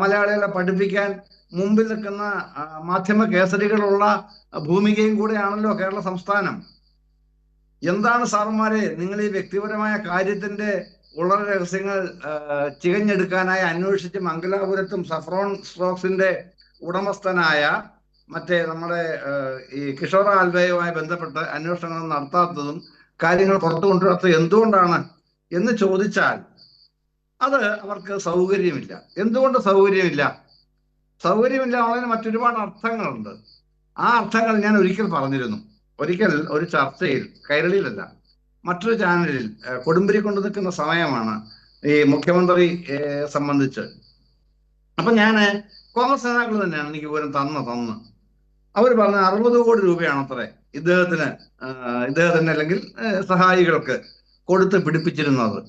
മലയാളികളെ പഠിപ്പിക്കാൻ മുമ്പിൽ നിൽക്കുന്ന മാധ്യമ കേസരികളുള്ള ഭൂമികയും കൂടെയാണല്ലോ കേരള സംസ്ഥാനം. എന്താണ് സാറന്മാരെ നിങ്ങൾ ഈ വ്യക്തിപരമായ കാര്യത്തിന്റെ ഉള്ള രഹസ്യങ്ങൾ ചികഞ്ഞെടുക്കാനായി അന്വേഷിച്ച് മംഗലാപുരത്തും സഫ്രോൺ സ്റ്റോക്സിന്റെ ഉടമസ്ഥനായ മറ്റേ നമ്മുടെ ഈ കിഷോർ ആൽവയുമായി ബന്ധപ്പെട്ട് അന്വേഷണങ്ങൾ നടത്താത്തതും കാര്യങ്ങൾ പുറത്തു കൊണ്ടുവരാത്തത് എന്തുകൊണ്ടാണ് എന്ന് ചോദിച്ചാൽ അത് അവർക്ക് സൗകര്യമില്ല. എന്തുകൊണ്ട് സൗകര്യമില്ല? സൗകര്യമില്ല അതിന് മറ്റൊരുപാട് അർത്ഥങ്ങളുണ്ട്. ആ അർത്ഥങ്ങൾ ഞാൻ ഒരിക്കൽ പറഞ്ഞിരുന്നു. ഒരിക്കൽ ഒരു ചർച്ചയിൽ, കൈരളിയിലല്ല, മറ്റൊരു ചാനലിൽ കൊടുമ്പിരി കൊണ്ടു നിൽക്കുന്ന സമയമാണ് ഈ മുഖ്യമന്ത്രി സംബന്ധിച്ച്. അപ്പൊ ഞാൻ കോൺഗ്രസ് നേതാക്കൾ തന്നെയാണ് എനിക്ക് വിവരം തന്ന് അവർ പറഞ്ഞ 60 കോടി രൂപയാണ് അത്രേ ഇദ്ദേഹത്തിന് അല്ലെങ്കിൽ സഹായികൾക്ക് കൊടുത്ത് പിടിപ്പിച്ചിരുന്നത്.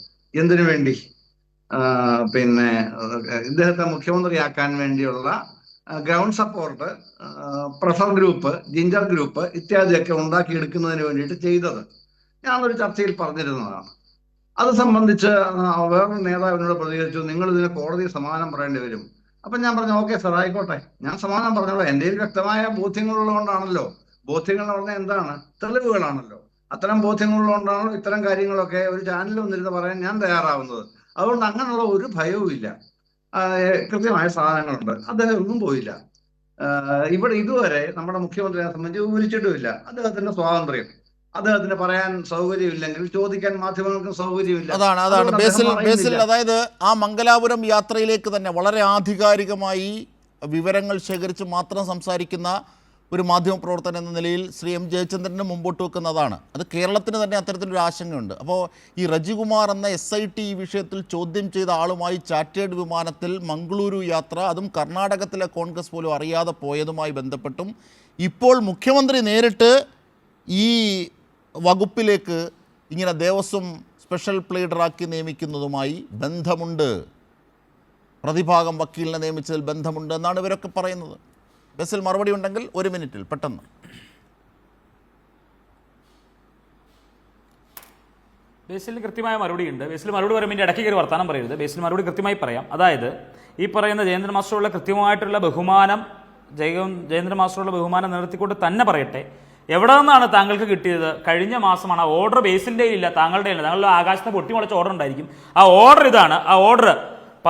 എന്തിനു വേണ്ടി? പിന്നെ ഇദ്ദേഹത്തെ മുഖ്യമന്ത്രിയാക്കാൻ വേണ്ടിയുള്ള ഗ്രൗണ്ട് സപ്പോർട്ട്, പ്രഫർ ഗ്രൂപ്പ്, ജിഞ്ചർ ഗ്രൂപ്പ് ഇത്യാദിയൊക്കെ ഉണ്ടാക്കിയെടുക്കുന്നതിന് വേണ്ടിയിട്ട് ചെയ്തത് ഞാനൊരു ചർച്ചയിൽ പറഞ്ഞിരുന്നതാണ്. അത് സംബന്ധിച്ച് വേറൊരു നേതാവിനോട് പ്രതികരിച്ചു, നിങ്ങൾ ഇതിനെ കോടതിയിൽ സമാധാനം പറയേണ്ടി വരും. അപ്പം ഞാൻ പറഞ്ഞു, ഓക്കെ സാർ, ആയിക്കോട്ടെ, ഞാൻ സമാധാനം പറഞ്ഞോളാം. എൻ്റെ വ്യക്തമായ ബോധ്യങ്ങളുള്ളതുകൊണ്ടാണല്ലോ. ബോധ്യങ്ങൾ എന്ന് പറഞ്ഞാൽ എന്താണ്? തെളിവുകളാണല്ലോ. അത്തരം ബോധ്യങ്ങളുള്ളതുകൊണ്ടാണല്ലോ ഇത്തരം കാര്യങ്ങളൊക്കെ ഒരു ചാനലിൽ വന്നിരുന്ന് പറയാൻ ഞാൻ തയ്യാറാവുന്നത്. അതുകൊണ്ട് അങ്ങനെയുള്ള ഒരു ഭയവും ഇല്ല. കൃത്യമായ സാധനങ്ങളുണ്ട്. അദ്ദേഹം ഒന്നും പോയില്ല. ഇവിടെ ഇതുവരെ നമ്മുടെ മുഖ്യമന്ത്രിയെ സംബന്ധിച്ച് വിളിച്ചിട്ടുമില്ല. അദ്ദേഹത്തിന്റെ സ്വാതന്ത്ര്യം, അദ്ദേഹത്തിന് പറയാൻ സൗകര്യമില്ലെങ്കിൽ ചോദിക്കാൻ മാധ്യമങ്ങൾക്ക് സൗകര്യമില്ല. അതാണ് ബേസിൽ അതായത് ആ മംഗലാപുരം യാത്രയിലേക്ക് തന്നെ വളരെ ആധികാരികമായി വിവരങ്ങൾ ശേഖരിച്ച് മാത്രം സംസാരിക്കുന്ന ഒരു മാധ്യമപ്രവർത്തകൻ എന്ന നിലയിൽ ശ്രീ എം ജയചന്ദ്രന് മുമ്പോട്ട് വെക്കുന്നതാണ്. അത് കേരളത്തിന് തന്നെ അത്തരത്തിലൊരു ആശങ്കയുണ്ട്. അപ്പോൾ ഈ റജികുമാർ എന്ന SIT ഈ വിഷയത്തിൽ ചോദ്യം ചെയ്ത ആളുമായി ചാർട്ടേഡ് വിമാനത്തിൽ മംഗളൂരു യാത്ര, അതും കർണാടകത്തിലെ കോൺഗ്രസ് പോലും അറിയാതെ പോയതുമായി ബന്ധപ്പെട്ടും ഇപ്പോൾ മുഖ്യമന്ത്രി നേരിട്ട് ഈ വകുപ്പിലേക്ക് ഇങ്ങനെ ദേവസ്വം സ്പെഷ്യൽ പ്ലീഡറാക്കി നിയമിക്കുന്നതുമായി ബന്ധമുണ്ട്, പ്രതിഭാഗം വക്കീലിനെ നിയമിച്ചതിൽ ബന്ധമുണ്ട് എന്നാണ് ഇവരൊക്കെ പറയുന്നത്. ബസ്സിൽ മറുപടി ഉണ്ടെങ്കിൽ 1 മിനിറ്റിൽ പെട്ടെന്ന്. ബേസിലിന് കൃത്യമായ മറുപടി ഉണ്ട്. ബേസിൽ മറുപടി പറയുമ്പോൾ ഇടയ്ക്ക് കയറി വർത്താനം പറയരുത്. ബേസിൽ മറുപടി കൃത്യമായി പറയാം. അതായത് ഈ പറയുന്ന ജയേന്ദ്ര മാസ്റ്ററുള്ള കൃത്യമായിട്ടുള്ള ബഹുമാനം, ജയേന്ദ്ര മാസ്റ്ററുള്ള ബഹുമാനം നിലനിർത്തിക്കൊണ്ട് തന്നെ പറയട്ടെ, എവിടെ നിന്നാണ് താങ്കൾക്ക് കിട്ടിയത്? കഴിഞ്ഞ മാസമാണ്. ആ ഓർഡർ ബേസിൻ്റെ ഇല്ല, താങ്കളുടെ ഇല്ല. താങ്കളുടെ ആകാശത്ത് പൊട്ടിമുളച്ച ഓർഡർ ഉണ്ടായിരിക്കും. ആ ഓർഡർ ഇതാണ്. ആ ഓർഡർ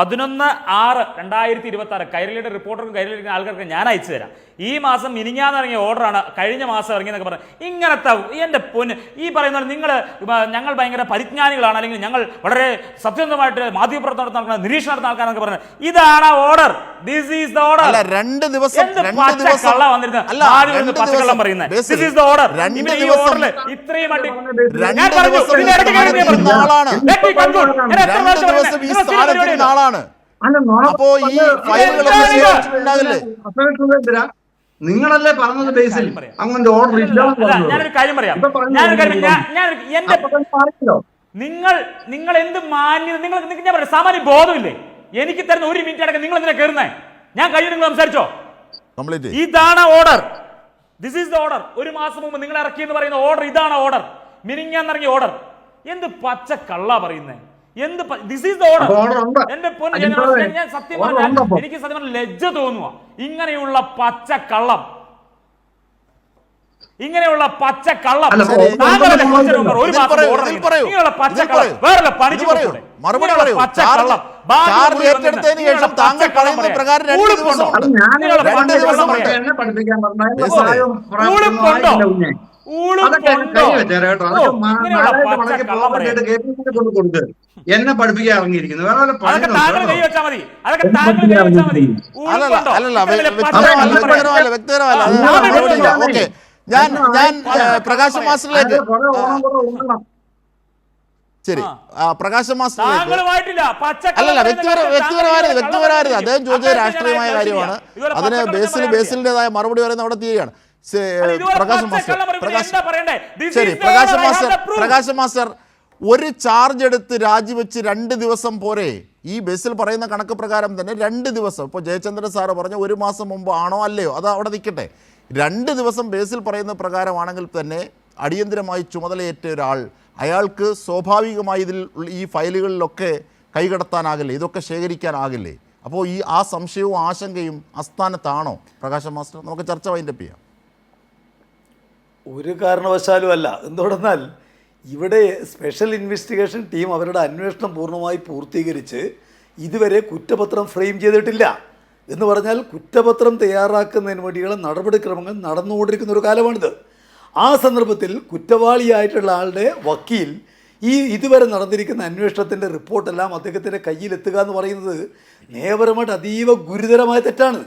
11/6/2026 കൈരളിയുടെ റിപ്പോർട്ടർക്കും കൈരളിയുടെ ആൾക്കാർക്ക് ഞാൻ അയച്ചു തരാം. ഈ മാസം മിനിഞ്ഞാന്ന് ഇറങ്ങിയ ഓർഡറാണ്, കഴിഞ്ഞ മാസം ഇറങ്ങിയെന്നൊക്കെ പറഞ്ഞു. ഇങ്ങനത്തെ എൻ്റെ പൊന്ന് ഈ പറയുന്ന ഞങ്ങൾ ഭയങ്കര പരിജ്ഞാനികളാണ്, അല്ലെങ്കിൽ ഞങ്ങൾ വളരെ സത്യസന്ധമായിട്ട് മാധ്യമപ്രവർത്തനം നടത്തുന്ന നിരീക്ഷണം നടത്തുന്ന ആൾക്കാരെന്നൊക്കെ പറഞ്ഞു. ഇതാണ് order. This is the order. 2 ദിവസം പച്ചക്കള്ളം പറയുന്നത്. This is the order. ഈ ഓർഡറിൽ ഇത്രയും നിങ്ങളല്ലേ പറഞ്ഞത് ബേസിൽ അങ്ങനെ ഓർഡർ ഇല്ല. ഞാനൊരു കാര്യം പറയാം. നിങ്ങൾ എന്ത് മാന്യത, നിങ്ങൾ ഞാൻ പറയാം, സാമാന്യ ബോധമില്ലേ? എനിക്ക് തരുന്ന 1 മിനിറ്റ് അടക്കം നിങ്ങൾ എന്തിനാ കയറുന്നേ? ഞാൻ കഴിഞ്ഞു, നിങ്ങൾ സംസാരിച്ചോ. ഇതാണ് order. This is the order. 1 മാസം മുമ്പ് നിങ്ങൾ ഇറക്കിയെന്ന് പറയുന്ന ഓർഡർ ഇതാണ് ഓർഡർ. മിനിഞ്ഞാന്നിറങ്ങിയ ഓർഡർ. എന്ത് പച്ച കള്ള പറയുന്നേ? എന്ത് ദിസ് ഈസ് ദ ഓർഡർ. എന്റെ പൊന്ന്, ഞാൻ സത്യം പറഞ്ഞാൽ എനിക്ക് സത്യം പറഞ്ഞാൽ ലജ്ജ തോന്നുക. ഇങ്ങനെയുള്ള പച്ചക്കള്ളം, ഇങ്ങനെയുള്ള പച്ചക്കള്ളം എന്നെ പഠിപ്പിക്കാൻ ഇറങ്ങിയിരിക്കുന്നു. ഞാൻ പ്രകാശ് മാസ്റ്ററിലേക്ക് ശരി പ്രകാശ് മാസ്റ്ററിലേക്ക് അല്ലല്ല വ്യക്തിപരമായിരുന്നു അദ്ദേഹം ചോദിച്ചത് രാഷ്ട്രീയമായ കാര്യമാണ്. അതിന് ബേസിലിൻ്റെതായ മറുപടി പറയുന്നത് അവിടെ തീരുകയാണ്. പ്രകാശ് മാസ്റ്റർ ശരി പ്രകാശ് മാസ്റ്റർ ഒരു ചാർജ് എടുത്ത് രാജിവെച്ച് 2 ദിവസം പോരെ? ഈ ബേസിൽ പറയുന്ന കണക്ക് പ്രകാരം തന്നെ 2 ദിവസം. ഇപ്പോൾ ജയചന്ദ്രൻ സാറ് പറഞ്ഞ 1 മാസം മുമ്പ് ആണോ അല്ലയോ അത് അവിടെ നിൽക്കട്ടെ. 2 ദിവസം ബേസിൽ പറയുന്ന പ്രകാരമാണെങ്കിൽ തന്നെ അടിയന്തരമായി ചുമതലയേറ്റ ഒരാൾ, അയാൾക്ക് സ്വാഭാവികമായി ഈ ഫയലുകളിലൊക്കെ കൈകടത്താനാകില്ലേ? ഇതൊക്കെ ശേഖരിക്കാനാകില്ലേ? അപ്പോൾ ആ സംശയവും ആശങ്കയും അസ്ഥാനത്താണോ പ്രകാശം മാസ്റ്റർ? നമുക്ക് ചർച്ച വൈൻഡപ്പ് ചെയ്യാം. ഒരു കാരണവശാലും അല്ല. എന്തുകൊണ്ടെന്നാൽ ഇവിടെ സ്പെഷ്യൽ ഇൻവെസ്റ്റിഗേഷൻ ടീം അവരുടെ അന്വേഷണം പൂർണ്ണമായി പൂർത്തീകരിച്ച് ഇതുവരെ കുറ്റപത്രം ഫ്രെയിം ചെയ്തിട്ടില്ല. എന്ന് പറഞ്ഞാൽ കുറ്റപത്രം തയ്യാറാക്കുന്നതിന് വേണ്ടിയുള്ള നടപടിക്രമങ്ങൾ നടന്നുകൊണ്ടിരിക്കുന്ന ഒരു കാലമാണിത്. ആ സന്ദർഭത്തിൽ കുറ്റവാളിയായിട്ടുള്ള ആളുടെ വക്കീൽ ഇതുവരെ നടന്നിരിക്കുന്ന അന്വേഷണത്തിൻ്റെ റിപ്പോർട്ടെല്ലാം അദ്ദേഹത്തിൻ്റെ കയ്യിലെത്തുക എന്ന് പറയുന്നത് നിയമപരമായിട്ട് അതീവ ഗുരുതരമായ തെറ്റാണ്.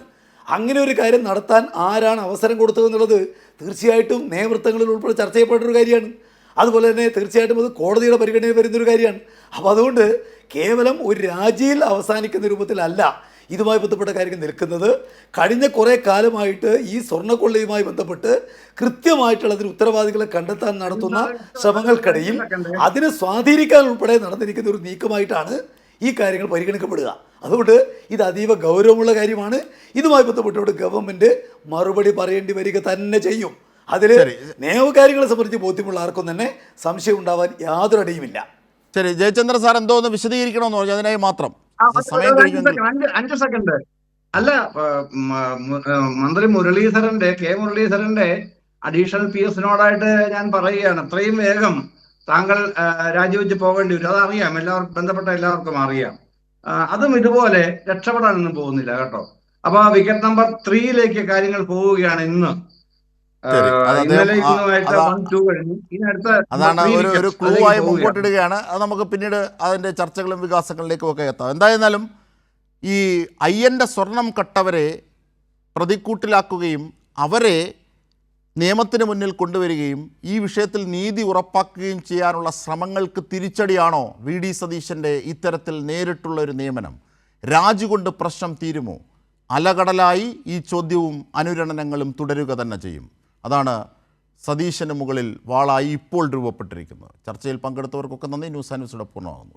അങ്ങനെ ഒരു കാര്യം നടത്താൻ ആരാണ് അവസരം കൊടുത്തതെന്നുള്ളത് തീർച്ചയായിട്ടും നിയമവൃത്തങ്ങളിൽ ഉൾപ്പെടെ ചർച്ച ചെയ്യപ്പെട്ടൊരു കാര്യമാണ്. അതുപോലെ തന്നെ തീർച്ചയായിട്ടും അത് കോടതിയുടെ പരിഗണനയിൽ വരുന്നൊരു കാര്യമാണ്. അപ്പോൾ അതുകൊണ്ട് കേവലം ഒരു രാജിയിൽ അവസാനിക്കുന്ന രൂപത്തിലല്ല ഇതുമായി ബന്ധപ്പെട്ട കാര്യങ്ങൾ നിൽക്കുന്നത്. കഴിഞ്ഞ കുറേ കാലമായിട്ട് ഈ സ്വർണ്ണക്കൊള്ളയുമായി ബന്ധപ്പെട്ട് കൃത്യമായിട്ടുള്ള അതിന് ഉത്തരവാദികളെ കണ്ടെത്താൻ നടത്തുന്ന ശ്രമങ്ങൾക്കിടയിൽ അതിനെ സ്വാധീനിക്കാൻ ഉൾപ്പെടെ നടന്നിരിക്കുന്ന ഒരു നീക്കമായിട്ടാണ് ഈ കാര്യങ്ങൾ പരിഗണിക്കപ്പെടുക. അതുകൊണ്ട് ഇത് അതീവ ഗൗരവമുള്ള കാര്യമാണ്. ഇതുമായി ബന്ധപ്പെട്ടുകൊണ്ട് ഗവൺമെൻറ് മറുപടി പറയേണ്ടി വരിക തന്നെ ചെയ്യും. അതിൽ നിയമകാര്യങ്ങളെ സംബന്ധിച്ച് ബോധ്യമുള്ള ആർക്കും തന്നെ സംശയം ഉണ്ടാവാൻ യാതൊരു അടിയുമില്ല. ശരി, ജയചന്ദ്രൻ സാർ എന്തോ ഒന്ന് വിശദീകരിക്കണമെന്ന് പറഞ്ഞു, അതിനായി മാത്രം സമയം 5 സെക്കൻഡ്. അല്ല, മന്ത്രി കെ മുരളീധരന്റെ അഡീഷണൽ PS-നോടായിട്ട് ഞാൻ പറയുകയാണ്, എത്രയും വേഗം താങ്കൾ രാജിവെച്ച് പോകേണ്ടി വരും. അതറിയാം, ബന്ധപ്പെട്ട എല്ലാവർക്കും അറിയാം. അതും ഇതുപോലെ രക്ഷപ്പെടാനൊന്നും പോകുന്നില്ല കേട്ടോ. അപ്പൊ വിക്കറ്റ് നമ്പർ 3 കാര്യങ്ങൾ പോവുകയാണ് ഇന്ന്. അതാണ് ഒരു ക്ലൂ ആയി മുമ്പോട്ടിടുകയാണ്. അത് നമുക്ക് പിന്നീട് അതിൻ്റെ ചർച്ചകളും വികാസങ്ങളിലേക്കും ഒക്കെ എത്താം. എന്തായിരുന്നാലും ഈ അയ്യൻ്റെ സ്വർണം കട്ടവരെ പ്രതിക്കൂട്ടിലാക്കുകയും അവരെ നിയമത്തിന് മുന്നിൽ കൊണ്ടുവരികയും ഈ വിഷയത്തിൽ നീതി ഉറപ്പാക്കുകയും ചെയ്യാനുള്ള ശ്രമങ്ങൾക്ക് തിരിച്ചടിയാണോ VD സതീശൻ്റെ ഇത്തരത്തിൽ നേരിട്ടുള്ള ഒരു നിയമനം? രാജി കൊണ്ട് പ്രശ്നം തീരുമോ? അലകടലായി ഈ ചോദ്യവും അനുരണനങ്ങളും തുടരുക തന്നെ ചെയ്യും. അതാണ് സതീശന് മുകളിൽ വാളായി ഇപ്പോൾ രൂപപ്പെട്ടിരിക്കുന്നത്. ചർച്ചയിൽ പങ്കെടുത്തവർക്കൊക്കെ നന്ദി. ന്യൂസ് ആൻഡ് ന്യൂസിലൂടെ പൂർണ്ണമാകുന്നു.